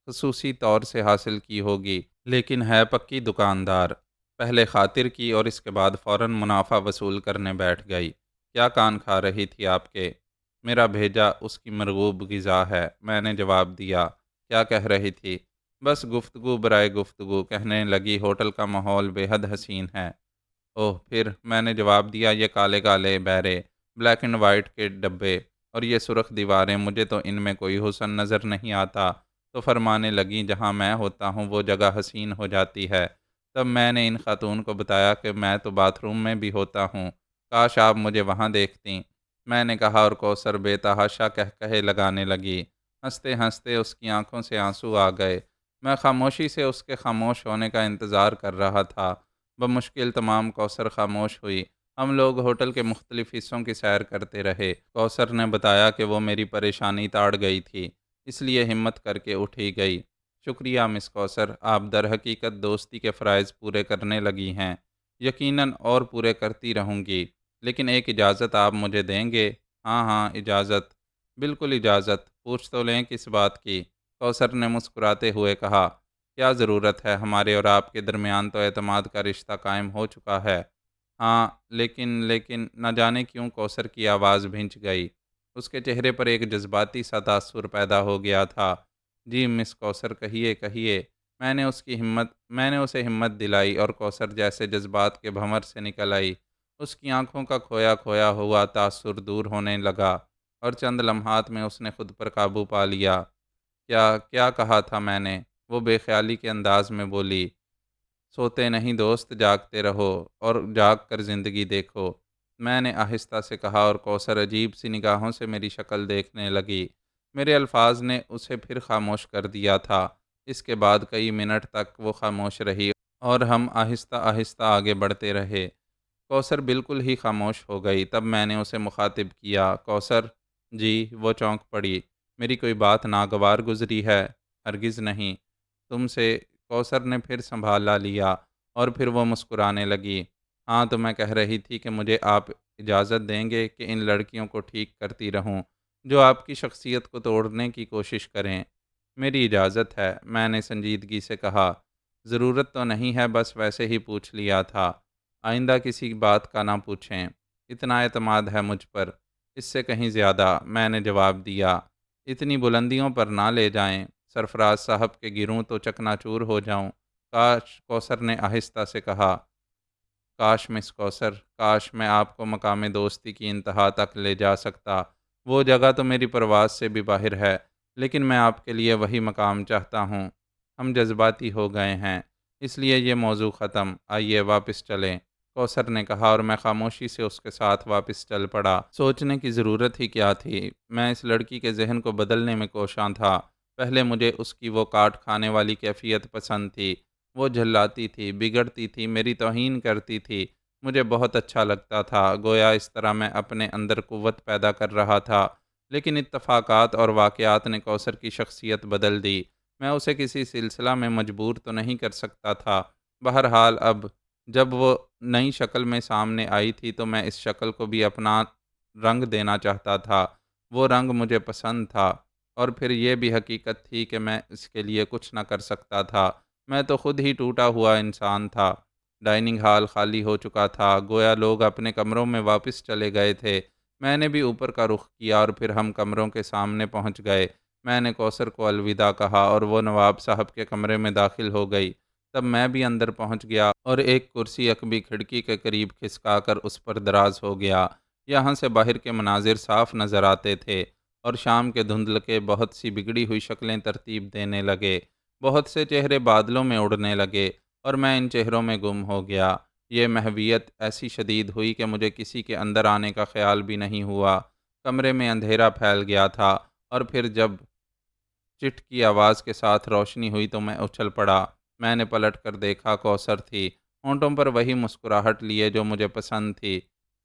خصوصی طور سے حاصل کی ہوگی، لیکن ہے پکی دکاندار۔ پہلے خاطر کی اور اس کے بعد فوراً منافع وصول کرنے بیٹھ گئی۔ کیا کان کھا رہی تھی آپ کے؟ میرا بھیجا اس کی مرغوب غذا ہے، میں نے جواب دیا۔ کیا کہہ رہی تھی؟ بس گفتگو برائے گفتگو، کہنے لگی ہوٹل کا ماحول بے حد حسین ہے۔ اوہ، پھر؟ میں نے جواب دیا، یہ کالے کالے بیرے بلیک اینڈ وائٹ کے ڈبے اور یہ سرخ دیواریں، مجھے تو ان میں کوئی حسن نظر نہیں آتا۔ تو فرمانے لگیں جہاں میں ہوتا ہوں وہ جگہ حسین ہو جاتی ہے۔ تب میں نے ان خاتون کو بتایا کہ میں تو باتھ روم میں بھی ہوتا ہوں، کاش آپ مجھے وہاں دیکھتیں۔ میں نے کہا اور کوثر بے تحاشا کہے لگانے لگی۔ ہنستے ہنستے اس کی آنکھوں سے آنسو آ گئے۔ میں خاموشی سے اس کے خاموش ہونے کا انتظار کر رہا تھا۔ بمشکل تمام کوثر خاموش ہوئی۔ ہم لوگ ہوٹل کے مختلف حصوں کی سیر کرتے رہے۔ کوثر نے بتایا کہ وہ میری پریشانی تاڑ گئی تھی، اس لیے ہمت کر کے اٹھی گئی۔ شکریہ مس کوثر، آپ در حقیقت دوستی کے فرائض پورے کرنے لگی ہیں۔ یقیناً اور پورے کرتی رہوں گی، لیکن ایک اجازت آپ مجھے دیں گے؟ ہاں ہاں، اجازت، بالکل اجازت، پوچھ تو لیں کس بات کی؟ کوثر نے مسکراتے ہوئے کہا، کیا ضرورت ہے، ہمارے اور آپ کے درمیان تو اعتماد کا رشتہ قائم ہو چکا ہے۔ ہاں لیکن نہ جانے کیوں کوثر کی آواز بھنچ گئی۔ اس کے چہرے پر ایک جذباتی سا تاثر پیدا ہو گیا تھا۔ جی مس کوثر، کہیے کہیے۔ میں نے اسے ہمت دلائی اور کوثر جیسے جذبات کے بھنور سے نکل آئی۔ اس کی آنکھوں کا کھویا کھویا ہوا تاثر دور ہونے لگا اور چند لمحات میں اس نے خود پر قابو پا لیا۔ کیا کیا کہا تھا میں نے؟ وہ بے خیالی کے انداز میں بولی۔ سوتے نہیں دوست، جاگتے رہو اور جاگ کر زندگی دیکھو، میں نے آہستہ سے کہا اور کوثر عجیب سی نگاہوں سے میری شکل دیکھنے لگی۔ میرے الفاظ نے اسے پھر خاموش کر دیا تھا۔ اس کے بعد کئی منٹ تک وہ خاموش رہی اور ہم آہستہ آہستہ آگے بڑھتے رہے۔ کوثر بالکل ہی خاموش ہو گئی۔ تب میں نے اسے مخاطب کیا، کوثر جی؟ وہ چونک پڑی۔ میری کوئی بات ناگوار گزری ہے؟ ہرگز نہیں، تم سے؟ کوثر نے پھر سنبھالا لیا اور پھر وہ مسکرانے لگی۔ ہاں تو میں کہہ رہی تھی کہ مجھے آپ اجازت دیں گے کہ ان لڑکیوں کو ٹھیک کرتی رہوں جو آپ کی شخصیت کو توڑنے کی کوشش کریں؟ میری اجازت ہے، میں نے سنجیدگی سے کہا۔ ضرورت تو نہیں ہے، بس ویسے ہی پوچھ لیا تھا۔ آئندہ کسی بات کا نہ پوچھیں، اتنا اعتماد ہے مجھ پر، اس سے کہیں زیادہ، میں نے جواب دیا۔ اتنی بلندیوں پر نہ لے جائیں، سرفراز صاحب کے گروں تو چکنا چور ہو جاؤں۔ کاش، کوثر نے آہستہ سے کہا، کاش مس کوثر، کاش میں آپ کو مقام دوستی کی انتہا تک لے جا سکتا۔ وہ جگہ تو میری پرواز سے بھی باہر ہے، لیکن میں آپ کے لیے وہی مقام چاہتا ہوں۔ ہم جذباتی ہو گئے ہیں، اس لیے یہ موضوع ختم، آئیے واپس چلیں، کوثر نے کہا اور میں خاموشی سے اس کے ساتھ واپس چل پڑا۔ سوچنے کی ضرورت ہی کیا تھی، میں اس لڑکی کے ذہن کو بدلنے میں کوشاں تھا۔ پہلے مجھے اس کی وہ کاٹ کھانے والی کیفیت پسند تھی۔ وہ جھلاتی تھی، بگڑتی تھی، میری توہین کرتی تھی۔ مجھے بہت اچھا لگتا تھا، گویا اس طرح میں اپنے اندر قوت پیدا کر رہا تھا۔ لیکن اتفاقات اور واقعات نے کوثر کی شخصیت بدل دی۔ میں اسے کسی سلسلہ میں مجبور تو نہیں کر سکتا تھا۔ بہرحال اب جب وہ نئی شکل میں سامنے آئی تھی تو میں اس شکل کو بھی اپنا رنگ دینا چاہتا تھا۔ وہ رنگ مجھے پسند تھا، اور پھر یہ بھی حقیقت تھی کہ میں اس کے لیے کچھ نہ کر سکتا تھا۔ میں تو خود ہی ٹوٹا ہوا انسان تھا۔ ڈائننگ ہال خالی ہو چکا تھا، گویا لوگ اپنے کمروں میں واپس چلے گئے تھے۔ میں نے بھی اوپر کا رخ کیا اور پھر ہم کمروں کے سامنے پہنچ گئے۔ میں نے کوثر کو الوداع کہا اور وہ نواب صاحب کے کمرے میں داخل ہو گئی۔ تب میں بھی اندر پہنچ گیا اور ایک کرسی عقبی کھڑکی کے قریب کھسکا کر اس پر دراز ہو گیا۔ یہاں سے باہر کے مناظر صاف نظر آتے تھے اور شام کے دھندلکے بہت سی بگڑی ہوئی شکلیں ترتیب دینے لگے۔ بہت سے چہرے بادلوں میں اڑنے لگے اور میں ان چہروں میں گم ہو گیا۔ یہ محویت ایسی شدید ہوئی کہ مجھے کسی کے اندر آنے کا خیال بھی نہیں ہوا۔ کمرے میں اندھیرا پھیل گیا تھا اور پھر جب چٹ کی آواز کے ساتھ روشنی ہوئی تو میں اچھل پڑا۔ میں نے پلٹ کر دیکھا، کوثر تھی، ہونٹوں پر وہی مسکراہٹ لیے جو مجھے پسند تھی۔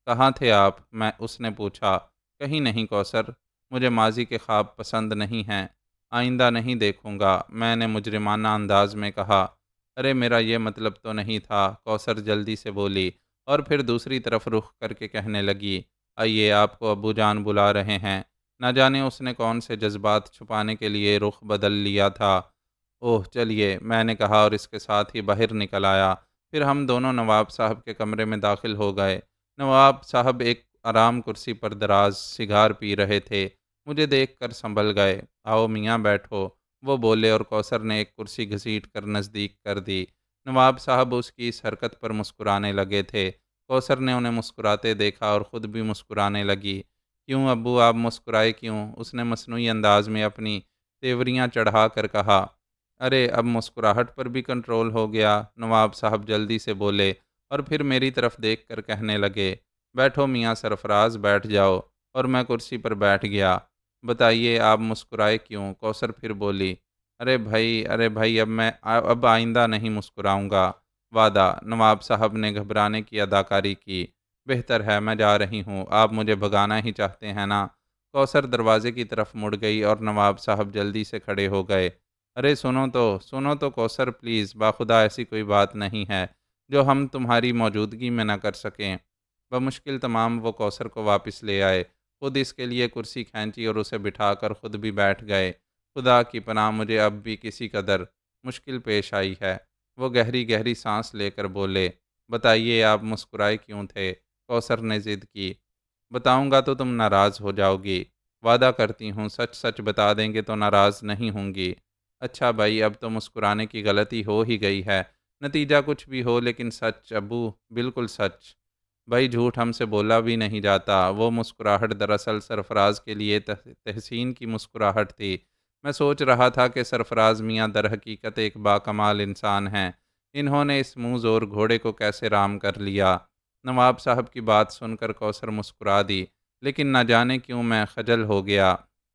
کہاں تھے آپ؟ اس نے پوچھا۔ کہیں نہیں کوثر، مجھے ماضی کے خواب پسند نہیں ہیں، آئندہ نہیں دیکھوں گا، میں نے مجرمانہ انداز میں کہا۔ ارے میرا یہ مطلب تو نہیں تھا، کوثر جلدی سے بولی اور پھر دوسری طرف رخ کر کے کہنے لگی، آئیے آپ کو ابو جان بلا رہے ہیں۔ نہ جانے اس نے کون سے جذبات چھپانے کے لیے رخ بدل لیا تھا۔ اوہ چلیے، میں نے کہا اور اس کے ساتھ ہی باہر نکل آیا۔ پھر ہم دونوں نواب صاحب کے کمرے میں داخل ہو گئے۔ نواب صاحب ایک آرام کرسی پر دراز سگار پی رہے تھے۔ مجھے دیکھ کر سنبھل گئے۔ آؤ میاں بیٹھو، وہ بولے اور کوثر نے ایک کرسی گھسیٹ کر نزدیک کر دی۔ نواب صاحب اس کی اس حرکت پر مسکرانے لگے تھے۔ کوثر نے انہیں مسکراتے دیکھا اور خود بھی مسکرانے لگی۔ کیوں ابو، آپ مسکرائے کیوں؟ اس نے مصنوعی انداز میں اپنی تیوریاں چڑھا کر کہا۔ ارے اب مسکراہٹ پر بھی کنٹرول ہو گیا۔ نواب صاحب جلدی سے بولے اور پھر میری طرف دیکھ کر کہنے لگے، بیٹھو میاں سرفراز، بیٹھ جاؤ۔ اور میں کرسی پر بیٹھ گیا۔ بتائیے آپ مسکرائے کیوں؟ کوثر پھر بولی۔ ارے بھائی اب آئندہ نہیں مسکراؤں گا، وعدہ۔ نواب صاحب نے گھبرانے کی اداکاری کی۔ بہتر ہے، میں جا رہی ہوں، آپ مجھے بھگانا ہی چاہتے ہیں نا؟ کوثر دروازے کی طرف مڑ گئی اور نواب صاحب جلدی سے کھڑے ہو گئے۔ ارے سنو تو کوثر پلیز، باخدا ایسی کوئی بات نہیں ہے جو ہم تمہاری موجودگی میں نہ کر سکیں۔ بمشکل تمام وہ کوثر کو واپس لے آئے، خود اس کے لیے کرسی کھینچی اور اسے بٹھا کر خود بھی بیٹھ گئے۔ خدا کی پناہ، مجھے اب بھی کسی قدر مشکل پیش آئی ہے۔ وہ گہری گہری سانس لے کر بولے، بتائیے آپ مسکرائے کیوں تھے؟ کوثر نے ضد کی۔ بتاؤں گا تو تم ناراض ہو جاؤ گی، وعدہ کرتی ہوں سچ سچ بتا دیں گے تو ناراض نہیں ہوں گی۔ اچھا بھائی، اب تو مسکرانے کی غلطی ہو ہی گئی ہے، نتیجہ کچھ بھی ہو لیکن سچ ابو، بالکل سچ۔ بھائی جھوٹ ہم سے بولا بھی نہیں جاتا۔ وہ مسکراہٹ دراصل سرفراز کے لیے تحسین کی مسکراہٹ تھی۔ میں سوچ رہا تھا کہ سرفراز میاں در حقیقت ایک باکمال انسان ہیں، انہوں نے اس منہ زور گھوڑے کو کیسے رام کر لیا؟ نواب صاحب کی بات سن کر کوثر مسکرا دی، لیکن نہ جانے کیوں میں خجل ہو گیا۔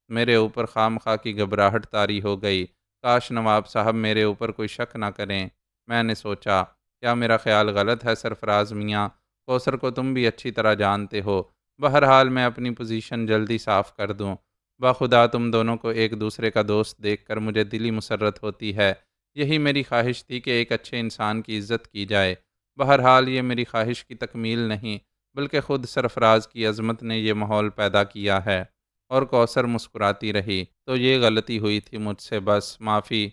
میرے اوپر خام خواہ کی گھبراہٹ طاری ہو گئی۔ کاش نواب صاحب میرے اوپر کوئی شک نہ کریں، میں نے سوچا۔ کیا میرا خیال غلط ہے سرفراز میاں؟ کوثر کو تم بھی اچھی طرح جانتے ہو۔ بہرحال میں اپنی پوزیشن جلدی صاف کر دوں۔ بخدا تم دونوں کو ایک دوسرے کا دوست دیکھ کر مجھے دلی مسرت ہوتی ہے۔ یہی میری خواہش تھی کہ ایک اچھے انسان کی عزت کی جائے۔ بہرحال یہ میری خواہش کی تکمیل نہیں، بلکہ خود سرفراز کی عظمت نے یہ ماحول پیدا کیا ہے۔ اور کوثر مسکراتی رہی۔ تو یہ غلطی ہوئی تھی مجھ سے، بس معافی۔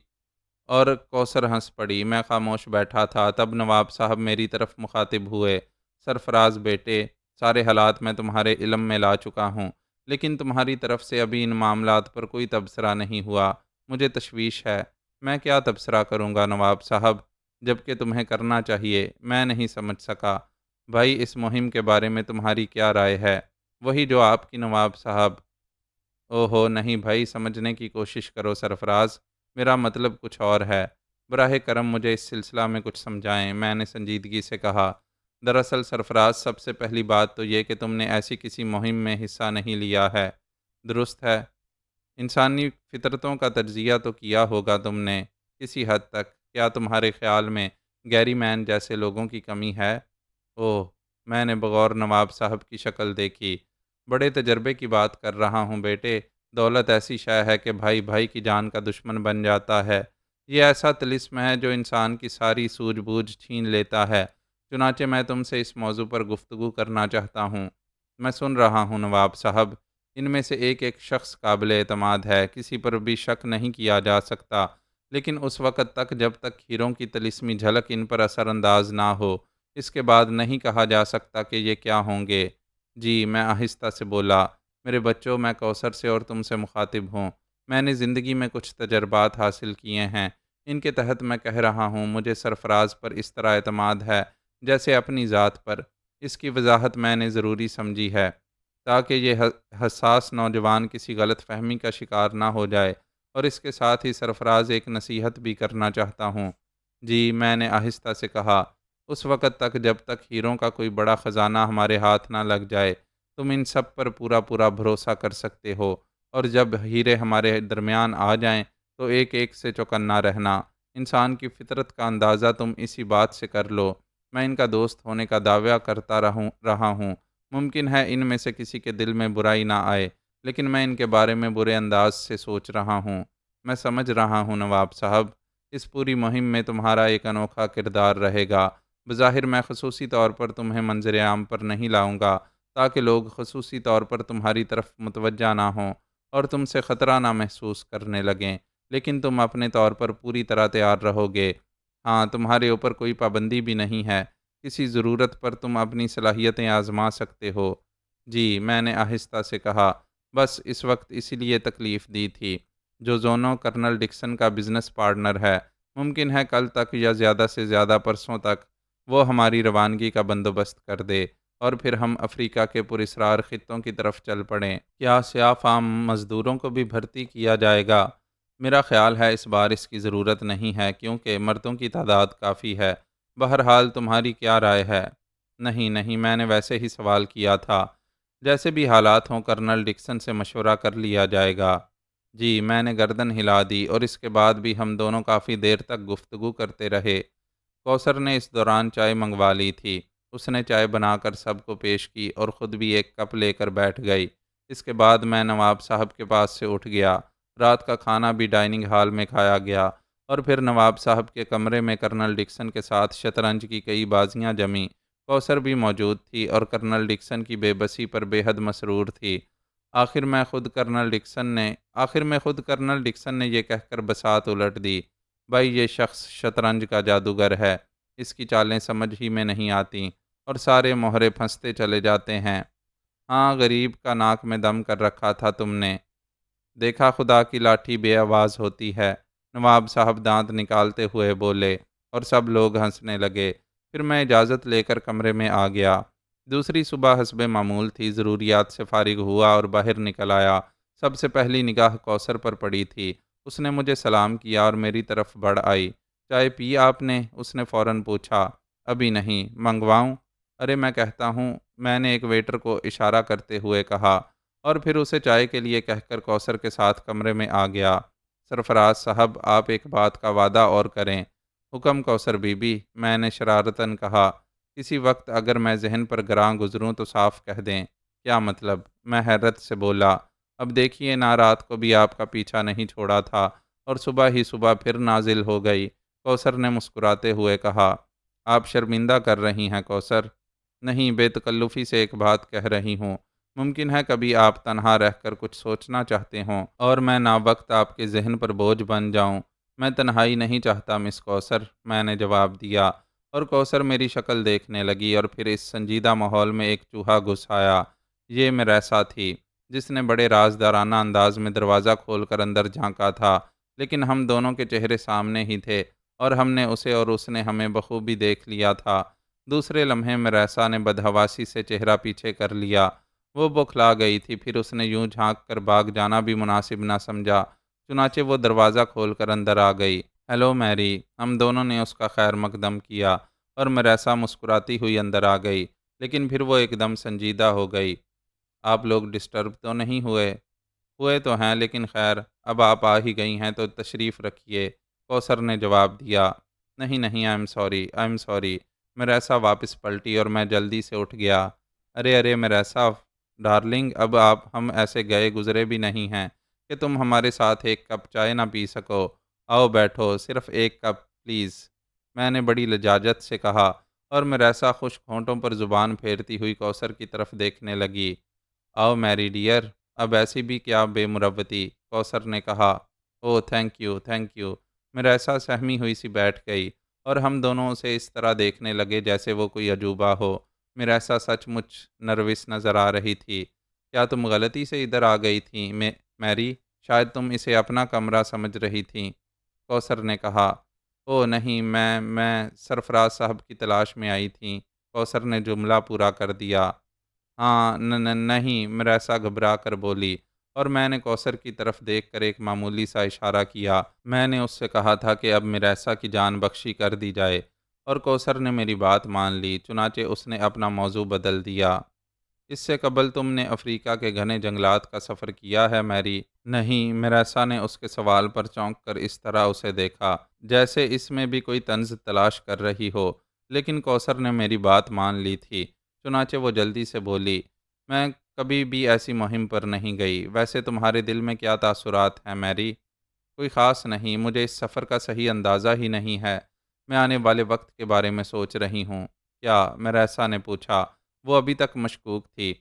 اور کوثر ہنس پڑی۔ میں خاموش بیٹھا تھا۔ تب نواب صاحب میری طرف مخاطب ہوئے، سرفراز بیٹے، سارے حالات میں تمہارے علم میں لا چکا ہوں، لیکن تمہاری طرف سے ابھی ان معاملات پر کوئی تبصرہ نہیں ہوا۔ مجھے تشویش ہے۔ میں کیا تبصرہ کروں گا نواب صاحب، جبکہ تمہیں کرنا چاہیے؟ میں نہیں سمجھ سکا۔ بھائی اس مہم کے بارے میں تمہاری کیا رائے ہے؟ وہی جو آپ کی نواب صاحب۔ اوہو نہیں بھائی، سمجھنے کی کوشش کرو سرفراز، میرا مطلب کچھ اور ہے۔ براہ کرم مجھے اس سلسلہ میں کچھ سمجھائیں، میں نے سنجیدگی سے کہا۔ دراصل سرفراز، سب سے پہلی بات تو یہ کہ تم نے ایسی کسی مہم میں حصہ نہیں لیا ہے۔ درست ہے، انسانی فطرتوں کا تجزیہ تو کیا ہوگا تم نے کسی حد تک۔ کیا تمہارے خیال میں گیری مین جیسے لوگوں کی کمی ہے؟ اوہ، میں نے بغور نواب صاحب کی شکل دیکھی۔ بڑے تجربے کی بات کر رہا ہوں بیٹے، دولت ایسی شے ہے کہ بھائی بھائی کی جان کا دشمن بن جاتا ہے۔ یہ ایسا طلسم ہے جو انسان کی ساری سوجھ بوجھ چھین لیتا ہے۔ چنانچہ میں تم سے اس موضوع پر گفتگو کرنا چاہتا ہوں۔ میں سن رہا ہوں نواب صاحب۔ ان میں سے ایک ایک شخص قابل اعتماد ہے، کسی پر بھی شک نہیں کیا جا سکتا، لیکن اس وقت تک جب تک ہیروں کی طلسمی جھلک ان پر اثر انداز نہ ہو، اس کے بعد نہیں کہا جا سکتا کہ یہ کیا ہوں گے۔ جی، میں آہستہ سے بولا، میرے بچوں، میں کوثر سے اور تم سے مخاطب ہوں۔ میں نے زندگی میں کچھ تجربات حاصل کیے ہیں، ان کے تحت میں کہہ رہا ہوں، مجھے سرفراز پر اس طرح اعتماد ہے جیسے اپنی ذات پر۔ اس کی وضاحت میں نے ضروری سمجھی ہے تاکہ یہ حساس نوجوان کسی غلط فہمی کا شکار نہ ہو جائے، اور اس کے ساتھ ہی سرفراز ایک نصیحت بھی کرنا چاہتا ہوں۔ جی، میں نے آہستہ سے کہا، اس وقت تک جب تک ہیروں کا کوئی بڑا خزانہ ہمارے ہاتھ نہ لگ جائے، تم ان سب پر پورا پورا بھروسہ کر سکتے ہو، اور جب ہیرے ہمارے درمیان آ جائیں تو ایک ایک سے چوکنا رہنا۔ انسان کی فطرت کا اندازہ تم اسی بات سے کر لو۔ میں ان کا دوست ہونے کا دعویٰ کرتا رہا ہوں۔ ممکن ہے ان میں سے کسی کے دل میں برائی نہ آئے، لیکن میں ان کے بارے میں برے انداز سے سوچ رہا ہوں۔ میں سمجھ رہا ہوں نواب صاحب، اس پوری مہم میں تمہارا ایک انوکھا کردار رہے گا۔ بظاہر میں خصوصی طور پر تمہیں منظر عام پر نہیں لاؤں گا تاکہ لوگ خصوصی طور پر تمہاری طرف متوجہ نہ ہوں اور تم سے خطرہ نہ محسوس کرنے لگیں، لیکن تم اپنے طور پر پوری طرح تیار رہو گے۔ ہاں، تمہارے اوپر کوئی پابندی بھی نہیں ہے، کسی ضرورت پر تم اپنی صلاحیتیں آزما سکتے ہو۔ جی، میں نے آہستہ سے کہا، بس اس وقت اسی لیے تکلیف دی تھی۔ جو زونو کرنل ڈکسن کا بزنس پارٹنر ہے، ممکن ہے کل تک یا زیادہ سے زیادہ پرسوں تک وہ ہماری روانگی کا بندوبست کر دے، اور پھر ہم افریقہ کے پراسرار خطوں کی طرف چل پڑیں۔ کیا سیاہ فام مزدوروں کو بھی بھرتی کیا جائے گا؟ میرا خیال ہے اس بار اس کی ضرورت نہیں ہے کیونکہ مردوں کی تعداد کافی ہے۔ بہرحال تمہاری کیا رائے ہے؟ نہیں نہیں، میں نے ویسے ہی سوال کیا تھا۔ جیسے بھی حالات ہوں کرنل ڈکسن سے مشورہ کر لیا جائے گا۔ جی، میں نے گردن ہلا دی اور اس کے بعد بھی ہم دونوں کافی دیر تک گفتگو کرتے رہے۔ کوثر نے اس دوران چائے منگوا لی تھی۔ اس نے چائے بنا کر سب کو پیش کی اور خود بھی ایک کپ لے کر بیٹھ گئی۔ اس کے بعد میں نواب صاحب کے پاس سے اٹھ گیا۔ رات کا کھانا بھی ڈائننگ ہال میں کھایا گیا اور پھر نواب صاحب کے کمرے میں کرنل ڈکسن کے ساتھ شطرنج کی کئی بازیاں جمیں۔ کوثر بھی موجود تھی اور کرنل ڈکسن کی بے بسی پر بے حد مسرور تھی۔ آخر میں خود کرنل ڈکسن نے یہ کہہ کر بساط الٹ دی، بھائی یہ شخص شطرنج کا جادوگر ہے، اس کی چالیں سمجھ ہی میں نہیں آتیں اور سارے مہرے پھنستے چلے جاتے ہیں۔ ہاں، غریب کا ناک میں دم کر رکھا تھا تم نے۔ دیکھا خدا کی لاٹھی بے آواز ہوتی ہے، نواب صاحب دانت نکالتے ہوئے بولے اور سب لوگ ہنسنے لگے۔ پھر میں اجازت لے کر کمرے میں آ گیا۔ دوسری صبح حسب معمول تھی، ضروریات سے فارغ ہوا اور باہر نکل آیا۔ سب سے پہلی نگاہ کوثر پر پڑی تھی۔ اس نے مجھے سلام کیا اور میری طرف بڑھ آئی۔ چائے پی آپ نے؟ اس نے فوراً پوچھا۔ ابھی نہیں، منگواؤں؟ ارے میں کہتا ہوں، میں نے ایک ویٹر کو اشارہ کرتے ہوئے کہا اور پھر اسے چائے کے لیے کہہ کر کوثر کے ساتھ کمرے میں آ گیا۔ سرفراز صاحب، آپ ایک بات کا وعدہ اور کریں۔ حکم کوثر بی بی، میں نے شرارتاً کہا۔ کسی وقت اگر میں ذہن پر گراں گزروں تو صاف کہہ دیں۔ کیا مطلب؟ میں حیرت سے بولا۔ اب دیکھیے نا، رات کو بھی آپ کا پیچھا نہیں چھوڑا تھا اور صبح ہی صبح پھر نازل ہو گئی۔ کوثر نے مسکراتے ہوئے کہا۔ آپ شرمندہ کر رہی ہیں کوثر؟ نہیں، بے تکلفی سے ایک بات کہہ رہی ہوں۔ ممکن ہے کبھی آپ تنہا رہ کر کچھ سوچنا چاہتے ہوں اور میں ناوقت آپ کے ذہن پر بوجھ بن جاؤں۔ میں تنہائی نہیں چاہتا مس کوثر، میں نے جواب دیا اور کوثر میری شکل دیکھنے لگی اور پھر اس سنجیدہ ماحول میں ایک چوہا گھس آیا۔ یہ میریسا تھی، جس نے بڑے رازدارانہ انداز میں دروازہ کھول کر اندر جھانکا تھا، لیکن ہم دونوں کے چہرے سامنے ہی تھے اور ہم نے اسے اور اس نے ہمیں بخوبی دیکھ لیا تھا۔ دوسرے لمحے میریسا نے بدحواسی سے چہرہ پیچھے کر لیا۔ وہ بوکھلا گئی تھی، پھر اس نے یوں جھانک کر بھاگ جانا بھی مناسب نہ سمجھا، چنانچہ وہ دروازہ کھول کر اندر آ گئی۔ ہیلو میری، ہم دونوں نے اس کا خیر مقدم کیا اور میریسا مسکراتی ہوئی اندر آ گئی، لیکن پھر وہ ایک دم سنجیدہ ہو گئی۔ آپ لوگ ڈسٹرب تو نہیں ہوئے؟ ہوئے تو ہیں، لیکن خیر، اب آپ آ ہی گئی ہیں تو تشریف رکھیے، کوثر نے جواب دیا۔ نہیں نہیں، آئی ایم سوری۔ میریسا واپس پلٹی اور میں جلدی سے اٹھ گیا۔ ارے ارے میریسا ڈارلنگ، اب ہم ایسے گئے گزرے بھی نہیں ہیں کہ تم ہمارے ساتھ ایک کپ چائے نہ پی سکو۔ آؤ بیٹھو، صرف ایک کپ پلیز، میں نے بڑی لجاجت سے کہا اور میریسا خشک ہونٹوں پر زبان پھیرتی ہوئی کوثر کی طرف دیکھنے لگی۔ آؤ میری ڈیئر، اب ایسی بھی کیا بے مروتی، کوثر نے کہا۔ Oh thank you thank you, میریسا سہمی ہوئی سی بیٹھ گئی اور ہم دونوں اسے اس طرح دیکھنے لگے جیسے وہ کوئی عجوبہ ہو۔ میریسا سچ مچ نروس نظر آ رہی تھی۔ کیا تم غلطی سے ادھر آ گئی تھیں میری؟ شاید تم اسے اپنا کمرہ سمجھ رہی تھیں، کوثر نے کہا۔ او نہیں، میں سرفراز صاحب کی تلاش میں آئی تھیں، کوثر نے جملہ پورا کر دیا۔ ہاں نہیں، میریسا گھبرا کر بولی اور میں نے کوثر کی طرف دیکھ کر ایک معمولی سا اشارہ کیا۔ میں نے اس سے کہا تھا کہ اب میریسا کی جان بخشی کر دی جائے اور کوثر نے میری بات مان لی، چنانچہ اس نے اپنا موضوع بدل دیا۔ اس سے قبل تم نے افریقہ کے گھنے جنگلات کا سفر کیا ہے میری؟ نہیں، میریسا نے اس کے سوال پر چونک کر اس طرح اسے دیکھا جیسے اس میں بھی کوئی طنز تلاش کر رہی ہو، لیکن کوثر نے میری بات مان لی تھی، چنانچہ وہ جلدی سے بولی، میں کبھی بھی ایسی مہم پر نہیں گئی۔ ویسے تمہارے دل میں کیا تاثرات ہیں میری؟ کوئی خاص نہیں، مجھے اس سفر کا صحیح اندازہ ہی نہیں ہے۔ میں آنے والے وقت کے بارے میں سوچ رہی ہوں۔ کیا؟ میریسا نے پوچھا۔ وہ ابھی تک مشکوک تھی۔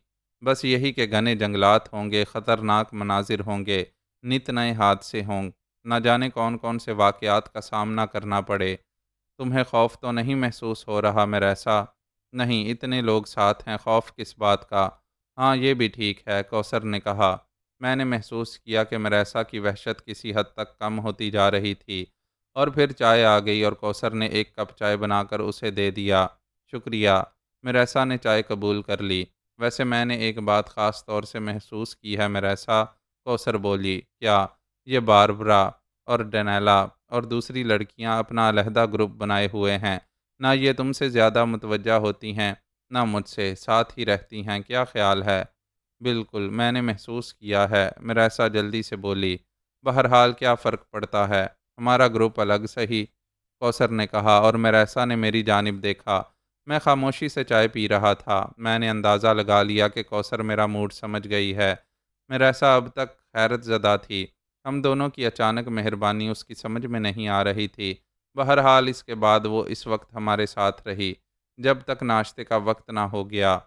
بس یہی کہ گھنے جنگلات ہوں گے، خطرناک مناظر ہوں گے، نت نئے حادثے ہوں، نہ جانے کون کون سے واقعات کا سامنا کرنا پڑے۔ تمہیں خوف تو نہیں محسوس ہو رہا میریسا؟ نہیں، اتنے لوگ ساتھ ہیں، خوف کس بات کا؟ ہاں یہ بھی ٹھیک ہے، کوثر نے کہا۔ میں نے محسوس کیا کہ میریسا کی وحشت کسی حد تک کم ہوتی جا رہی تھی اور پھر چائے آ گئی اور کوثر نے ایک کپ چائے بنا کر اسے دے دیا۔ شکریہ، میریسا نے چائے قبول کر لی۔ ویسے میں نے ایک بات خاص طور سے محسوس کی ہے میریسا، کوثر بولی۔ کیا؟ یہ باربرا، اور ڈینیلا اور دوسری لڑکیاں اپنا علیحدہ گروپ بنائے ہوئے ہیں۔ نہ یہ تم سے زیادہ متوجہ ہوتی ہیں، نہ مجھ سے، ساتھ ہی رہتی ہیں۔ کیا خیال ہے؟ بالکل، میں نے محسوس کیا ہے، میرا جلدی سے بولی۔ بہرحال کیا فرق پڑتا ہے، ہمارا گروپ الگ سہی، کوثر نے کہا، اور میریسا نے میری جانب دیکھا۔ میں خاموشی سے چائے پی رہا تھا۔ میں نے اندازہ لگا لیا کہ کوثر میرا موڈ سمجھ گئی ہے۔ میریسا اب تک حیرت زدہ تھی۔ ہم دونوں کی اچانک مہربانی اس کی سمجھ میں نہیں آ رہی تھی۔ بہرحال اس کے بعد وہ اس وقت ہمارے ساتھ رہی جب تک ناشتے کا وقت نہ ہو گیا۔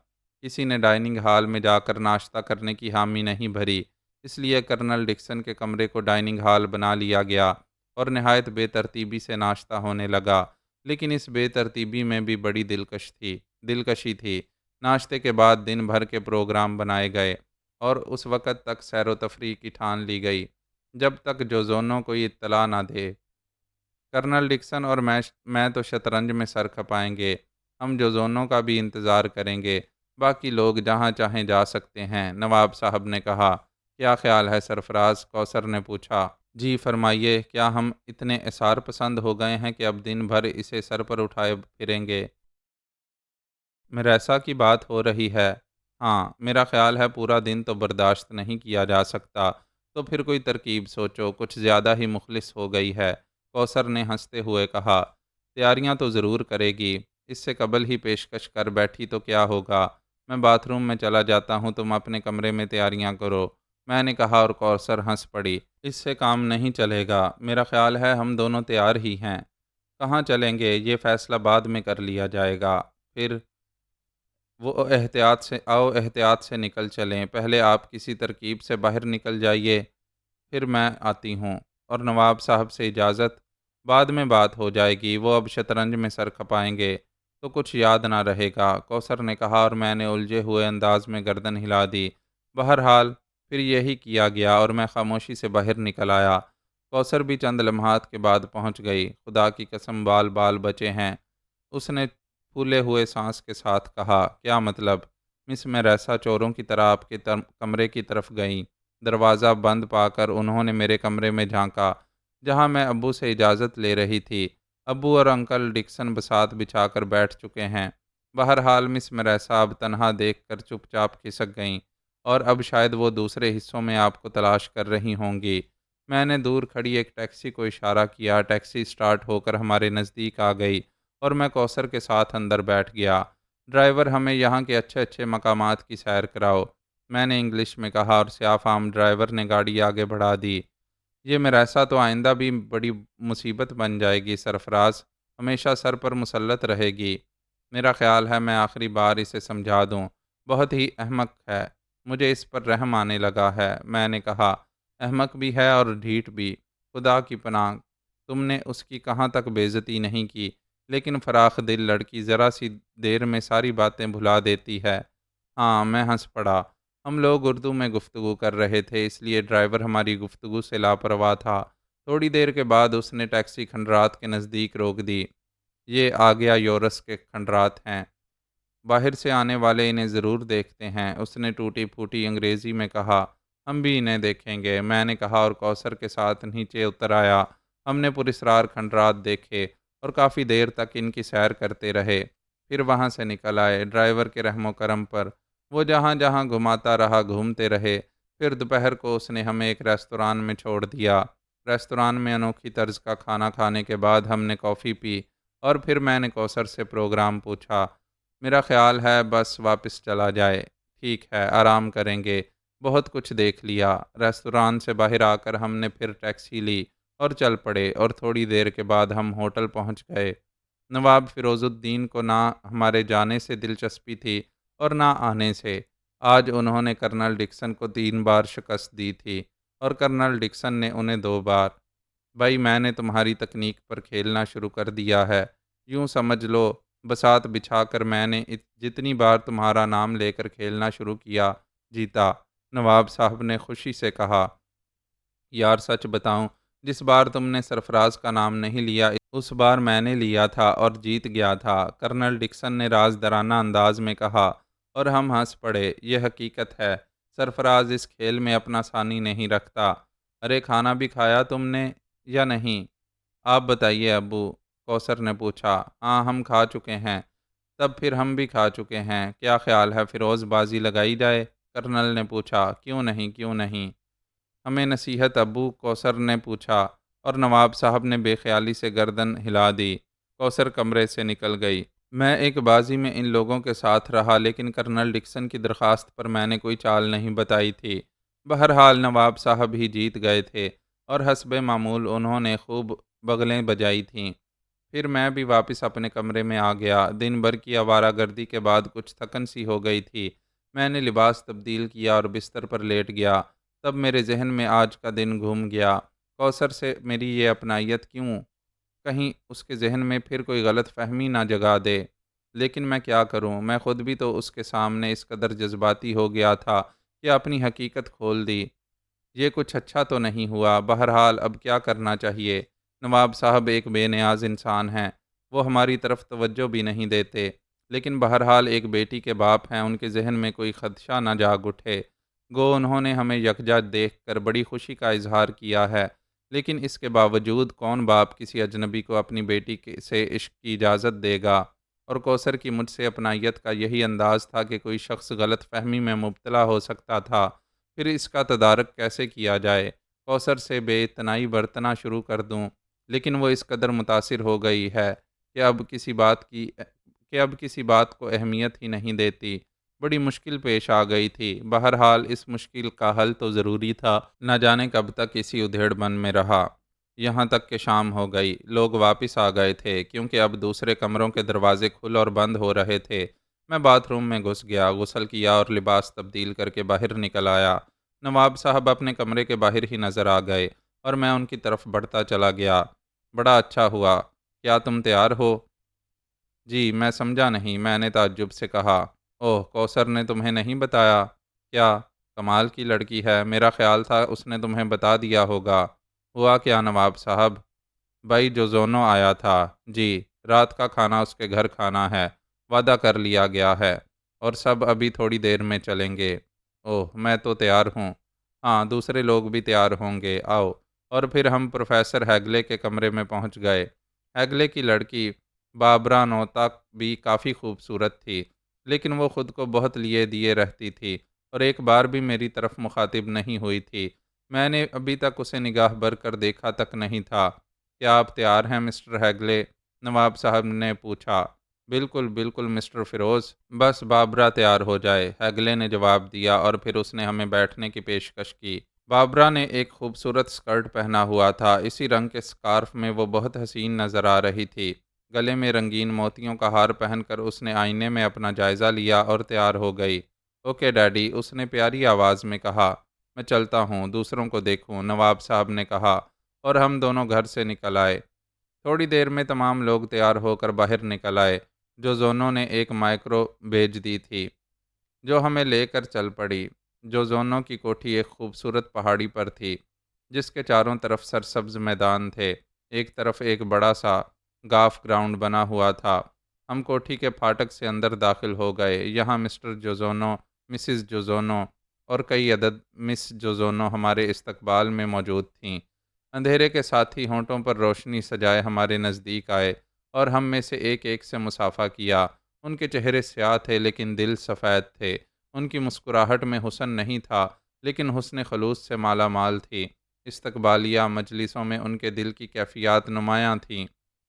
کسی نے ڈائننگ ہال میں جا کر ناشتہ کرنے کی حامی نہیں بھری، اس لیے کرنل ڈکسن کے کمرے کو ڈائننگ ہال بنا لیا گیا اور نہایت بے ترتیبی سے ناشتہ ہونے لگا۔ لیکن اس بے ترتیبی میں بھی بڑی دلکشی تھی۔ ناشتے کے بعد دن بھر کے پروگرام بنائے گئے اور اس وقت تک سیر و تفریح کی ٹھان لی گئی جب تک جوزونو کوئی اطلاع نہ دے۔ کرنل ڈکسن اور میں تو شطرنج میں سر کھپائیں گے۔ ہم جوزونو کا بھی انتظار کریں گے۔ باقی لوگ جہاں چاہیں جا سکتے ہیں، نواب صاحب نے کہا۔ کیا خیال ہے سرفراز؟ کوثر نے پوچھا۔ جی فرمائیے، کیا ہم اتنے اثار پسند ہو گئے ہیں کہ اب دن بھر اسے سر پر اٹھائے پھریں گے؟ میریسا کی بات ہو رہی ہے؟ ہاں، میرا خیال ہے پورا دن تو برداشت نہیں کیا جا سکتا، تو پھر کوئی ترکیب سوچو، کچھ زیادہ ہی مخلص ہو گئی ہے، کوثر نے ہنستے ہوئے کہا۔ تیاریاں تو ضرور کرے گی، اس سے قبل ہی پیشکش کر بیٹھی تو کیا ہوگا؟ میں باتھ روم میں چلا جاتا ہوں، تم اپنے کمرے میں تیاریاں کرو، میں نے کہا، اور کوثر ہنس پڑی۔ اس سے کام نہیں چلے گا، میرا خیال ہے ہم دونوں تیار ہی ہیں۔ کہاں چلیں گے، یہ فیصلہ بعد میں کر لیا جائے گا۔ پھر احتیاط سے نکل چلیں، پہلے آپ کسی ترکیب سے باہر نکل جائیے، پھر میں آتی ہوں۔ اور نواب صاحب سے اجازت؟ بعد میں بات ہو جائے گی، وہ اب شطرنج میں سر کھپائیں گے تو کچھ یاد نہ رہے گا، کوثر نے کہا، اور میں نے الجھے ہوئے انداز میں گردن ہلا دی۔ بہرحال پھر یہی کیا گیا اور میں خاموشی سے باہر نکل آیا۔ کوثر بھی چند لمحات کے بعد پہنچ گئی۔ خدا کی قسم، بال بال بچے ہیں، اس نے پھولے ہوئے سانس کے ساتھ کہا۔ کیا مطلب؟ مس میریسا چوروں کی طرح آپ کے کمرے کی طرف گئیں۔ دروازہ بند پا کر انہوں نے میرے کمرے میں جھانکا جہاں میں ابو سے اجازت لے رہی تھی۔ ابو اور انکل ڈکسن بساط بچھا کر بیٹھ چکے ہیں۔ بہرحال مس میریسا اب تنہا دیکھ کر چپ چاپ کھسک گئیں اور اب شاید وہ دوسرے حصوں میں آپ کو تلاش کر رہی ہوں گی۔ میں نے دور کھڑی ایک ٹیکسی کو اشارہ کیا۔ ٹیکسی سٹارٹ ہو کر ہمارے نزدیک آ گئی اور میں کوثر کے ساتھ اندر بیٹھ گیا۔ ڈرائیور، ہمیں یہاں کے اچھے اچھے مقامات کی سیر کراؤ، میں نے انگلش میں کہا، اور سیاہ فام ڈرائیور نے گاڑی آگے بڑھا دی۔ یہ میریسا تو آئندہ بھی بڑی مصیبت بن جائے گی سرفراز، ہمیشہ سر پر مسلط رہے گی۔ میرا خیال ہے میں آخری بار اسے سمجھا دوں، بہت ہی احمق ہے، مجھے اس پر رحم آنے لگا ہے، میں نے کہا۔ احمق بھی ہے اور ڈھیٹ بھی، خدا کی پناہ، تم نے اس کی کہاں تک بے عزتی نہیں کی، لیکن فراخ دل لڑکی ذرا سی دیر میں ساری باتیں بھلا دیتی ہے۔ ہاں، میں ہنس پڑا۔ ہم لوگ اردو میں گفتگو کر رہے تھے، اس لیے ڈرائیور ہماری گفتگو سے لاپرواہ تھا۔ تھوڑی دیر کے بعد اس نے ٹیکسی کھنڈرات کے نزدیک روک دی۔ یہ آ گیا یورس کے کھنڈرات ہیں، باہر سے آنے والے انہیں ضرور دیکھتے ہیں، اس نے ٹوٹی پھوٹی انگریزی میں کہا۔ ہم بھی انہیں دیکھیں گے، میں نے کہا، اور کوثر کے ساتھ نیچے اتر آیا۔ ہم نے پراسرار کھنڈرات دیکھے اور کافی دیر تک ان کی سیر کرتے رہے، پھر وہاں سے نکل آئے۔ ڈرائیور کے رحم و کرم پر وہ جہاں جہاں گھماتا رہا، گھومتے رہے۔ پھر دوپہر کو اس نے ہمیں ایک ریستوران میں چھوڑ دیا۔ ریستوران میں انوکھی طرز کا کھانا کھانے کے بعد ہم نے کافی پی اور پھر میں نے کوثر سے پروگرام پوچھا۔ میرا خیال ہے بس واپس چلا جائے۔ ٹھیک ہے، آرام کریں گے، بہت کچھ دیکھ لیا۔ ریستوران سے باہر آ کر ہم نے پھر ٹیکسی لی اور چل پڑے، اور تھوڑی دیر کے بعد ہم ہوٹل پہنچ گئے۔ نواب فیروز الدین کو نہ ہمارے جانے سے دلچسپی تھی اور نہ آنے سے۔ آج انہوں نے کرنل ڈکسن کو 3 بار شکست دی تھی اور کرنل ڈکسن نے انہیں 2 بار۔ بھائی، میں نے تمہاری تکنیک پر کھیلنا شروع کر دیا ہے، یوں سمجھ لو، بساط بچھا کر میں نے جتنی بار تمہارا نام لے کر کھیلنا شروع کیا، جیتا، نواب صاحب نے خوشی سے کہا۔ یار سچ بتاؤں، جس بار تم نے سرفراز کا نام نہیں لیا، اس بار میں نے لیا تھا اور جیت گیا تھا، کرنل ڈکسن نے رازدارانہ انداز میں کہا، اور ہم ہنس پڑے۔ یہ حقیقت ہے، سرفراز اس کھیل میں اپنا ثانی نہیں رکھتا۔ ارے، کھانا بھی کھایا تم نے؟ یا نہیں؟ آپ بتائیے ابو، کوثر نے پوچھا۔ ہاں ہم کھا چکے ہیں۔ تب پھر ہم بھی کھا چکے ہیں، کیا خیال ہے فیروز بازی لگائی جائے؟ کرنل نے پوچھا۔ کیوں نہیں، کیوں نہیں؟ ہمیں نصیحت ابو، کوثر نے پوچھا، اور نواب صاحب نے بے خیالی سے گردن ہلا دی۔ کوثر کمرے سے نکل گئی۔ میں ایک بازی میں ان لوگوں کے ساتھ رہا، لیکن کرنل ڈکسن کی درخواست پر میں نے کوئی چال نہیں بتائی تھی۔ بہرحال نواب صاحب ہی جیت گئے تھے، اور حسب معمول انہوں نے خوب بغلیں بجائی تھیں۔ پھر میں بھی واپس اپنے کمرے میں آ گیا۔ دن بھر کی آوارہ گردی کے بعد کچھ تھکن سی ہو گئی تھی۔ میں نے لباس تبدیل کیا اور بستر پر لیٹ گیا۔ تب میرے ذہن میں آج کا دن گھوم گیا۔ کوثر سے میری یہ اپنائیت کیوں؟ کہیں اس کے ذہن میں پھر کوئی غلط فہمی نہ جگا دے۔ لیکن میں کیا کروں؟ میں خود بھی تو اس کے سامنے اس قدر جذباتی ہو گیا تھا کہ اپنی حقیقت کھول دی۔ یہ کچھ اچھا تو نہیں ہوا۔ بہرحال اب کیا کرنا چاہیے؟ نواب صاحب ایک بے نیاز انسان ہیں، وہ ہماری طرف توجہ بھی نہیں دیتے، لیکن بہرحال ایک بیٹی کے باپ ہیں، ان کے ذہن میں کوئی خدشہ نہ جاگ اٹھے۔ گو انہوں نے ہمیں یکجا دیکھ کر بڑی خوشی کا اظہار کیا ہے، لیکن اس کے باوجود کون باپ کسی اجنبی کو اپنی بیٹی سے عشق کی اجازت دے گا؟ اور کوثر کی مجھ سے اپنائیت کا یہی انداز تھا کہ کوئی شخص غلط فہمی میں مبتلا ہو سکتا تھا۔ پھر اس کا تدارک کیسے کیا جائے؟ کوثر سے بے اتنائی برتنا شروع کر دوں، لیکن وہ اس قدر متاثر ہو گئی ہے کہ اب کسی بات کو اہمیت ہی نہیں دیتی۔ بڑی مشکل پیش آ گئی تھی۔ بہرحال اس مشکل کا حل تو ضروری تھا۔ نہ جانے کب تک اسی ادھیڑ بن میں رہا، یہاں تک کہ شام ہو گئی۔ لوگ واپس آ گئے تھے، کیونکہ اب دوسرے کمروں کے دروازے کھل اور بند ہو رہے تھے۔ میں باتھ روم میں گھس گیا، غسل کیا اور لباس تبدیل کر کے باہر نکل آیا۔ نواب صاحب اپنے کمرے کے باہر ہی نظر آ گئے، اور میں ان کی طرف بڑھتا چلا گیا۔ بڑا اچھا ہوا۔ کیا تم تیار ہو؟ جی، میں سمجھا نہیں، میں نے تعجب سے کہا۔ اوہ، کوثر نے تمہیں نہیں بتایا؟ کیا؟ کمال کی لڑکی ہے، میرا خیال تھا اس نے تمہیں بتا دیا ہوگا۔ ہوا کیا نواب صاحب؟ بھائی جوزونو آیا تھا۔ جی، رات کا کھانا اس کے گھر کھانا ہے، وعدہ کر لیا گیا ہے، اور سب ابھی تھوڑی دیر میں چلیں گے۔ اوہ، میں تو تیار ہوں۔ ہاں، دوسرے لوگ بھی تیار ہوں گے، آؤ۔ اور پھر ہم پروفیسر ہیگلے کے کمرے میں پہنچ گئے۔ ہیگلے کی لڑکی بابرا نوتا بھی کافی خوبصورت تھی، لیکن وہ خود کو بہت لیے دیے رہتی تھی، اور ایک بار بھی میری طرف مخاطب نہیں ہوئی تھی۔ میں نے ابھی تک اسے نگاہ بھر کر دیکھا تک نہیں تھا۔ کیا آپ تیار ہیں مسٹر ہیگلے؟ نواب صاحب نے پوچھا۔ بالکل بالکل مسٹر فیروز، بس بابرا تیار ہو جائے، ہیگلے نے جواب دیا، اور پھر اس نے ہمیں بیٹھنے کی پیشکش کی۔ بابرا نے ایک خوبصورت سکرٹ پہنا ہوا تھا، اسی رنگ کے سکارف میں وہ بہت حسین نظر آ رہی تھی۔ گلے میں رنگین موتیوں کا ہار پہن کر اس نے آئینے میں اپنا جائزہ لیا اور تیار ہو گئی۔ اوکے ڈیڈی، اس نے پیاری آواز میں کہا۔ میں چلتا ہوں، دوسروں کو دیکھوں، نواب صاحب نے کہا، اور ہم دونوں گھر سے نکل آئے۔ تھوڑی دیر میں تمام لوگ تیار ہو کر باہر نکل آئے۔ جو زونوں نے ایک مائکرو بھیج دی تھی، جو ہمیں لے کر چل پڑی۔ جو زونوں کی کوٹھی ایک خوبصورت پہاڑی پر تھی، جس کے چاروں طرف سرسبز میدان تھے۔ ایک طرف ایک بڑا سا گالف گراؤنڈ بنا ہوا تھا۔ ہم کوٹھی کے پھاٹک سے اندر داخل ہو گئے۔ یہاں مسٹر جوزونو، مسز جوزونو اور کئی عدد مس جوزونو ہمارے استقبال میں موجود تھیں۔ اندھیرے کے ساتھ ہی ہونٹوں پر روشنی سجائے ہمارے نزدیک آئے، اور ہم میں سے ایک ایک سے مصافحہ کیا۔ ان کے چہرے سیاہ تھے، لیکن دل سفید تھے۔ ان کی مسکراہٹ میں حسن نہیں تھا، لیکن حسن خلوص سے مالا مال تھی۔ استقبالیہ مجلسوں میں ان کے دل کی کیفیات نمایاں تھیں۔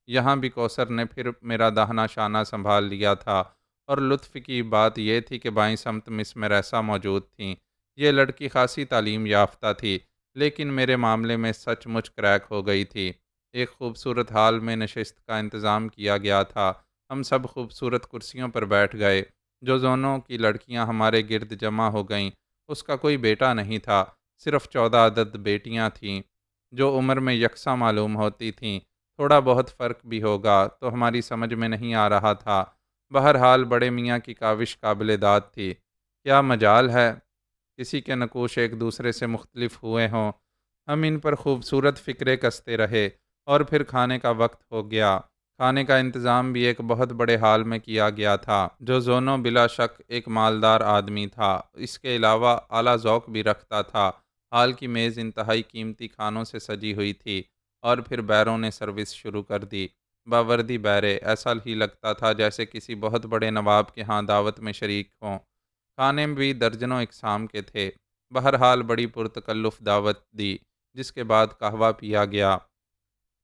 یہاں بھی کوثر نے پھر میرا داہنا شانہ سنبھال لیا تھا، اور لطف کی بات یہ تھی کہ بائیں سمت مس میریسا موجود تھیں۔ یہ لڑکی خاصی تعلیم یافتہ تھی، لیکن میرے معاملے میں سچ مچ کریک ہو گئی تھی۔ ایک خوبصورت ہال میں نشست کا انتظام کیا گیا تھا۔ ہم سب خوبصورت کرسیوں پر بیٹھ گئے۔ جو زونوں کی لڑکیاں ہمارے گرد جمع ہو گئیں۔ اس کا کوئی بیٹا نہیں تھا، صرف 14 عدد بیٹیاں تھیں، جو عمر میں یکساں معلوم ہوتی تھیں۔ تھوڑا بہت فرق بھی ہوگا تو ہماری سمجھ میں نہیں آ رہا تھا۔ بہرحال بڑے میاں کی کاوش قابل داد تھی۔ کیا مجال ہے کسی کے نقوش ایک دوسرے سے مختلف ہوئے ہوں۔ ہم ان پر خوبصورت فکرے کستے رہے، اور پھر کھانے کا وقت ہو گیا۔ کھانے کا انتظام بھی ایک بہت بڑے ہال میں کیا گیا تھا۔ جو زونوں بلا شک ایک مالدار آدمی تھا، اس کے علاوہ اعلیٰ ذوق بھی رکھتا تھا۔ ہال کی میز انتہائی قیمتی کھانوں سے سجی ہوئی تھی، اور پھر بیروں نے سروس شروع کر دی۔ باوردی بیرے، ایسا ہی لگتا تھا جیسے کسی بہت بڑے نواب کے ہاں دعوت میں شریک ہوں۔ کھانے میں بھی درجنوں اقسام کے تھے۔ بہرحال بڑی پرتکلف دعوت دی، جس کے بعد قہوہ پیا گیا۔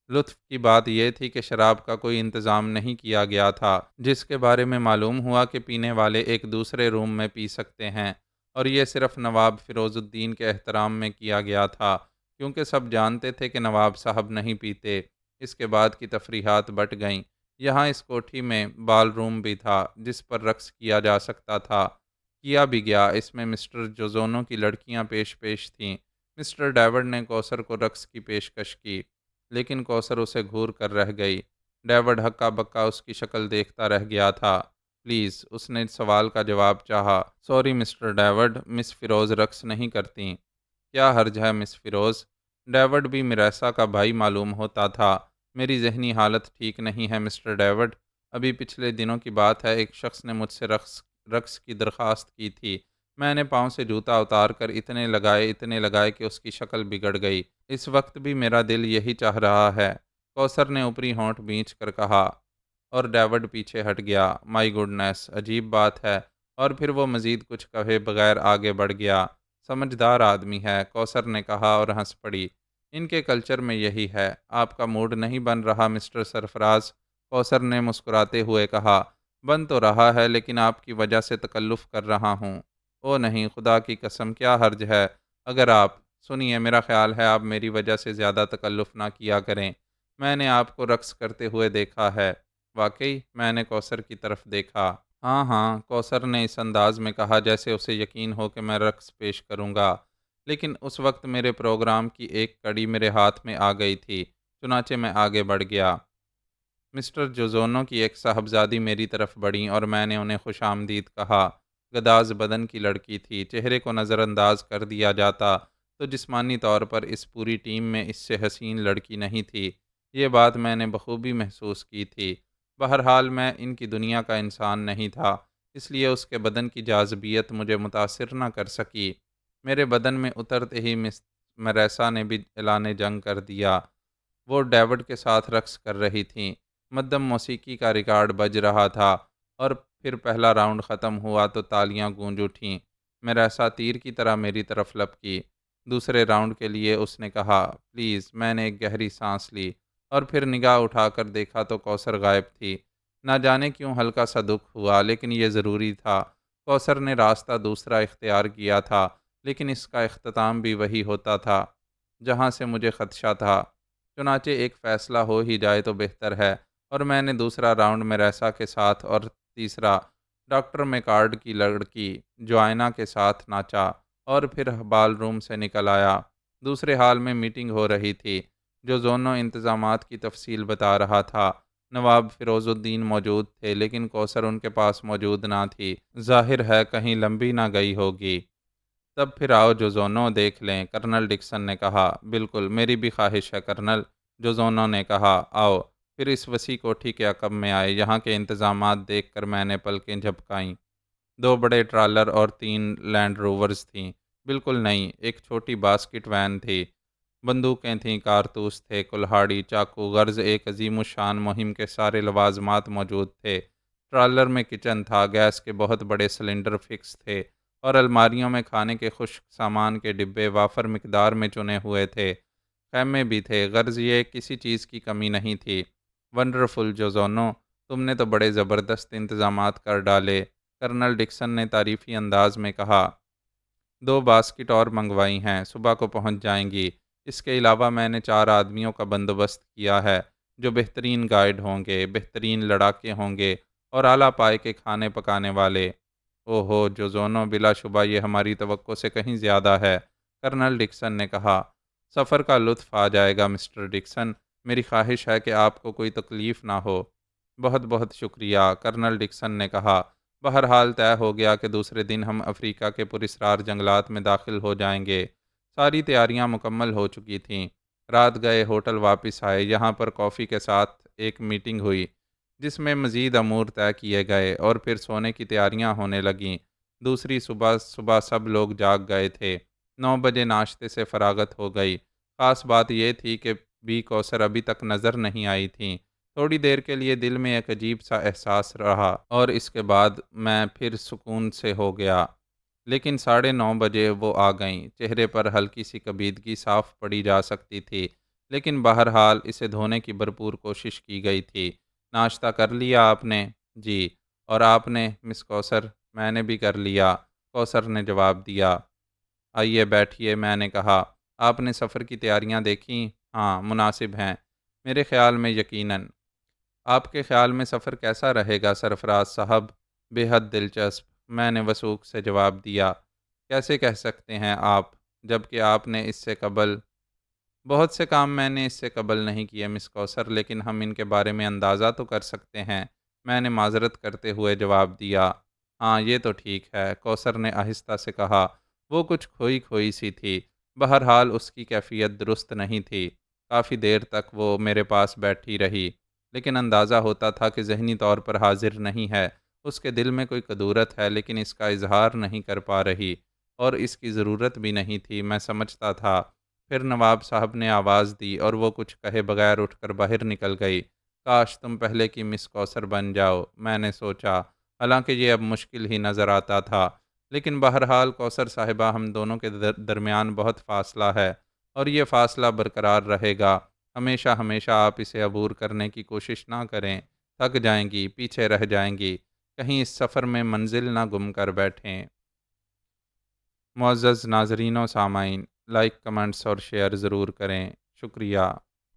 لطف کی بات یہ تھی کہ شراب کا کوئی انتظام نہیں کیا گیا تھا، جس کے بارے میں معلوم ہوا کہ پینے والے ایک دوسرے روم میں پی سکتے ہیں، اور یہ صرف نواب فیروز الدین کے احترام میں کیا گیا تھا، کیونکہ سب جانتے تھے کہ نواب صاحب نہیں پیتے۔ اس کے بعد کی تفریحات بٹ گئیں۔ یہاں اس کوٹھی میں بال روم بھی تھا، جس پر رقص کیا جا سکتا تھا۔ کیا بھی گیا۔ اس میں مسٹر جوزونو کی لڑکیاں پیش تھیں۔ مسٹر ڈیوڈ نے کوثر کو رقص کی پیشکش کی، لیکن کوثر اسے گھور کر رہ گئی۔ ڈیوڈ ہکا بکا اس کی شکل دیکھتا رہ گیا تھا۔ پلیز، اس نے سوال کا جواب چاہا۔ سوری مسٹر ڈیوڈ، مس فیروز رقص نہیں کرتیں۔ کیا حرج ہے مس فیروز؟ ڈیوڈ بھی میریسا کا بھائی معلوم ہوتا تھا۔ میری ذہنی حالت ٹھیک نہیں ہے مسٹر ڈیوڈ۔ ابھی پچھلے دنوں کی بات ہے، ایک شخص نے مجھ سے رقص کی درخواست کی تھی۔ میں نے پاؤں سے جوتا اتار کر اتنے لگائے کہ اس کی شکل بگڑ گئی۔ اس وقت بھی میرا دل یہی چاہ رہا ہے، کوثر نے اوپری ہونٹ بھینچ کر کہا، اور ڈیوڈ پیچھے ہٹ گیا۔ مائی گوڈنس، عجیب بات ہے۔ اور پھر وہ مزید کچھ کہے بغیر آگے بڑھ گیا۔ سمجھدار آدمی ہے، کوثر نے کہا اور ہنس پڑی۔ ان کے کلچر میں یہی ہے۔ آپ کا موڈ نہیں بن رہا مسٹر سرفراز؟ کوثر نے مسکراتے ہوئے کہا۔ بن تو رہا ہے، لیکن آپ کی وجہ سے تکلف کر رہا ہوں۔ او نہیں، خدا کی قسم، کیا حرج ہے اگر آپ… سنیے، میرا خیال ہے آپ میری وجہ سے زیادہ تکلف نہ کیا کریں۔ میں نے آپ کو رقص کرتے ہوئے دیکھا ہے۔ واقعی؟ میں نے کوثر کی طرف دیکھا۔ ہاں ہاں، کوثر نے اس انداز میں کہا جیسے اسے یقین ہو کہ میں رقص پیش کروں گا۔ لیکن اس وقت میرے پروگرام کی ایک کڑی میرے ہاتھ میں آ گئی تھی، چنانچہ میں آگے بڑھ گیا۔ مسٹر جوزونو کی ایک صاحبزادی میری طرف بڑھیں اور میں نے انہیں خوش آمدید کہا۔ گداز بدن کی لڑکی تھی، چہرے کو نظر انداز کر دیا جاتا تو جسمانی طور پر اس پوری ٹیم میں اس سے حسین لڑکی نہیں تھی۔ یہ بات میں نے بخوبی محسوس کی تھی۔ بہرحال میں ان کی دنیا کا انسان نہیں تھا، اس لیے اس کے بدن کی جاذبیت مجھے متاثر نہ کر سکی۔ میرے بدن میں اترتے ہی میریسا نے بھی اعلان جنگ کر دیا۔ وہ ڈیوڈ کے ساتھ رقص کر رہی تھیں۔ مدھم موسیقی کا ریکارڈ بج رہا تھا، اور پھر پہلا راؤنڈ ختم ہوا تو تالیاں گونج اٹھیں۔ میریسا تیر کی طرح میری طرف لپکی۔ دوسرے راؤنڈ کے لیے اس نے کہا، پلیز۔ میں نے ایک گہری سانس لی اور پھر نگاہ اٹھا کر دیکھا تو کوثر غائب تھی۔ نہ جانے کیوں ہلکا سا دکھ ہوا، لیکن یہ ضروری تھا۔ کوثر نے راستہ دوسرا اختیار کیا تھا، لیکن اس کا اختتام بھی وہی ہوتا تھا جہاں سے مجھے خدشہ تھا۔ چنانچہ ایک فیصلہ ہو ہی جائے تو بہتر ہے، اور میں نے دوسرا راؤنڈ میریسا کے ساتھ اور تیسرا ڈاکٹر میکارڈ کی لڑکی جوائنا کے ساتھ ناچا، اور پھر بال روم سے نکل آیا۔ دوسرے ہال میں میٹنگ ہو رہی تھی، جو زونوں انتظامات کی تفصیل بتا رہا تھا۔ نواب فیروز الدین موجود تھے، لیکن کوثر ان کے پاس موجود نہ تھی۔ ظاہر ہے کہیں لمبی نہ گئی ہوگی۔ تب پھر آؤ جوزونو، دیکھ لیں، کرنل ڈکسن نے کہا۔ بالکل، میری بھی خواہش ہے کرنل، جوزونو نے کہا۔ آؤ۔ پھر اس وسیع کوٹھی کے عقب میں آئے۔ یہاں کے انتظامات دیکھ کر میں نے پلکیں جھپکائیں۔ 2 بڑے ٹرالر اور 3 لینڈ روورز تھیں۔ بالکل نہیں، ایک چھوٹی باسکٹ وین تھی۔ بندوقیں تھیں، کارتوس تھے، کلہاڑی، چاقو، غرض ایک عظیم الشان مہم کے سارے لوازمات موجود تھے۔ ٹرالر میں کچن تھا، گیس کے بہت بڑے سلنڈر فکس تھے، اور الماریوں میں کھانے کے خشک سامان کے ڈبے وافر مقدار میں چنے ہوئے تھے۔ خیمے بھی تھے، غرض یہ کسی چیز کی کمی نہیں تھی۔ ونڈرفل جوزونو، تم نے تو بڑے زبردست انتظامات کر ڈالے، کرنل ڈکسن نے تعریفی انداز میں کہا۔ 2 باسکٹ اور منگوائی ہیں، صبح کو پہنچ جائیں گی۔ اس کے علاوہ میں نے 4 آدمیوں کا بندوبست کیا ہے، جو بہترین گائیڈ ہوں گے، بہترین لڑاکے ہوں گے، اور اعلیٰ پائے کے کھانے پکانے والے۔ اوہو جوزونو، بلا شبہ یہ ہماری توقع سے کہیں زیادہ ہے، کرنل ڈکسن نے کہا۔ سفر کا لطف آ جائے گا مسٹر ڈکسن، میری خواہش ہے کہ آپ کو کوئی تکلیف نہ ہو۔ بہت بہت شکریہ، کرنل ڈکسن نے کہا۔ بہرحال طے ہو گیا کہ دوسرے دن ہم افریقہ کے پراسرار جنگلات میں داخل ہو جائیں گے۔ ساری تیاریاں مکمل ہو چکی تھیں۔ رات گئے ہوٹل واپس آئے۔ یہاں پر کافی کے ساتھ ایک میٹنگ ہوئی، جس میں مزید امور طے کیے گئے، اور پھر سونے کی تیاریاں ہونے لگیں۔ دوسری صبح سب لوگ جاگ گئے تھے۔ 9 بجے ناشتے سے فراغت ہو گئی۔ خاص بات یہ تھی کہ بھی کوثر ابھی تک نظر نہیں آئی تھیں۔ تھوڑی دیر کے لیے دل میں ایک عجیب سا احساس رہا اور اس کے بعد میں پھر سکون سے ہو گیا۔ لیکن 9:30 بجے وہ آ گئیں۔ چہرے پر ہلکی سی کبیدگی صاف پڑی جا سکتی تھی، لیکن بہرحال اسے دھونے کی بھرپور کوشش کی گئی تھی۔ ناشتہ کر لیا آپ نے؟ جی۔ اور آپ نے مس کوثر؟ میں نے بھی کر لیا، کوثر نے جواب دیا۔ آئیے بیٹھیے، میں نے کہا۔ آپ نے سفر کی تیاریاں دیکھیں؟ ہاں، مناسب ہیں میرے خیال میں، یقیناً۔ آپ کے خیال میں سفر کیسا رہے گا سرفراز صاحب؟ بے حد دلچسپ، میں نے وثوق سے جواب دیا۔ کیسے کہہ سکتے ہیں آپ، جب کہ آپ نے اس سے قبل بہت سے کام میں نے اس سے قبل نہیں کیے مس کوثر، لیکن ہم ان کے بارے میں اندازہ تو کر سکتے ہیں، میں نے معذرت کرتے ہوئے جواب دیا۔ ہاں، یہ تو ٹھیک ہے، کوثر نے آہستہ سے کہا۔ وہ کچھ کھوئی کھوئی سی تھی، بہرحال اس کی کیفیت درست نہیں تھی۔ کافی دیر تک وہ میرے پاس بیٹھی رہی، لیکن اندازہ ہوتا تھا کہ ذہنی طور پر حاضر نہیں ہے۔ اس کے دل میں کوئی کدورت ہے، لیکن اس کا اظہار نہیں کر پا رہی، اور اس کی ضرورت بھی نہیں تھی، میں سمجھتا تھا۔ پھر نواب صاحب نے آواز دی اور وہ کچھ کہے بغیر اٹھ کر باہر نکل گئی۔ کاش تم پہلے کی مس کوثر بن جاؤ، میں نے سوچا، حالانکہ یہ اب مشکل ہی نظر آتا تھا۔ لیکن بہرحال کوثر صاحبہ، ہم دونوں کے درمیان بہت فاصلہ ہے، اور یہ فاصلہ برقرار رہے گا۔ ہمیشہ ہمیشہ آپ اسے عبور کرنے کی کوشش نہ کریں، تھک جائیں گی، پیچھے رہ جائیں گی، کہیں اس سفر میں منزل نہ گم کر بیٹھیں۔ معزز ناظرین و سامعین، لائک، کمنٹس اور شیئر ضرور کریں، شکریہ۔